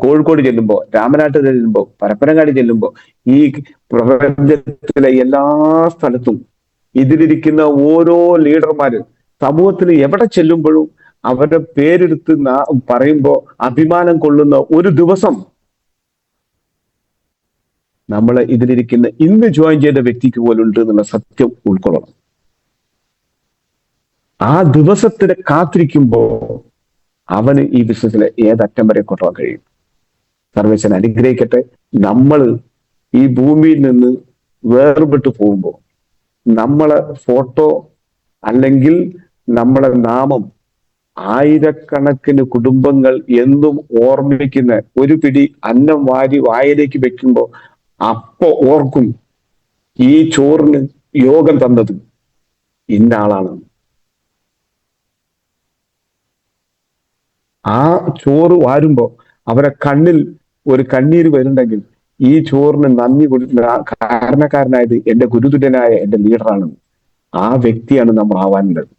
കോഴിക്കോട് ചെല്ലുമ്പോ, രാമനാട്ട് ചെല്ലുമ്പോ, പരപ്പനങ്ങാടി ചെല്ലുമ്പോ, ഈ പ്രപഞ്ചത്തിലെ എല്ലാ സ്ഥലത്തും ഇതിലിരിക്കുന്ന ഓരോ ലീഡർമാര് സമൂഹത്തിൽ എവിടെ ചെല്ലുമ്പോഴും അവരുടെ പേരെടുത്ത് പറയുമ്പോ അഭിമാനം കൊള്ളുന്ന ഒരു ദിവസം നമ്മൾ ഇതിലിരിക്കുന്ന ഇന്ന് ജോയിൻ ചെയ്ത വ്യക്തിക്ക് പോലും ഉണ്ട് എന്നുള്ള സത്യം ഉൾക്കൊള്ളണം. ആ ദിവസത്തിന് കാത്തിരിക്കുമ്പോ അവന് ഈ ബിസിനസ്സിലെ ഏതറ്റം വരെ കൊണ്ടുപോകാൻ കഴിയും. സർവേശ്വരൻ അനുഗ്രഹിക്കട്ടെ. നമ്മൾ ഈ ഭൂമിയിൽ നിന്ന് വേർപെട്ടു പോകുമ്പോൾ നമ്മളെ ഫോട്ടോ അല്ലെങ്കിൽ നമ്മളെ നാമം ആയിരക്കണക്കിന് കുടുംബങ്ങൾ എന്നും ഓർമ്മിക്കുന്ന ഒരു പിടി അന്നം വാരി വായിലേക്ക് വെക്കുമ്പോ അപ്പൊ ഓർക്കും, ഈ ചോറിന് യോഗം തന്നത് ഇന്ന ആളാണ്. ആ ചോറ് വാരുമ്പോ അവരെ കണ്ണിൽ ഒരു കണ്ണീര് വരുന്നുണ്ടെങ്കിൽ ഈ ചോറിന് നന്ദി കാരണക്കാരനായത് എന്റെ ഗുരുതുല്യനായ എന്റെ ലീഡറാണ്. ആ വ്യക്തിയാണ് നമ്മൾ ആവാനുള്ളത്.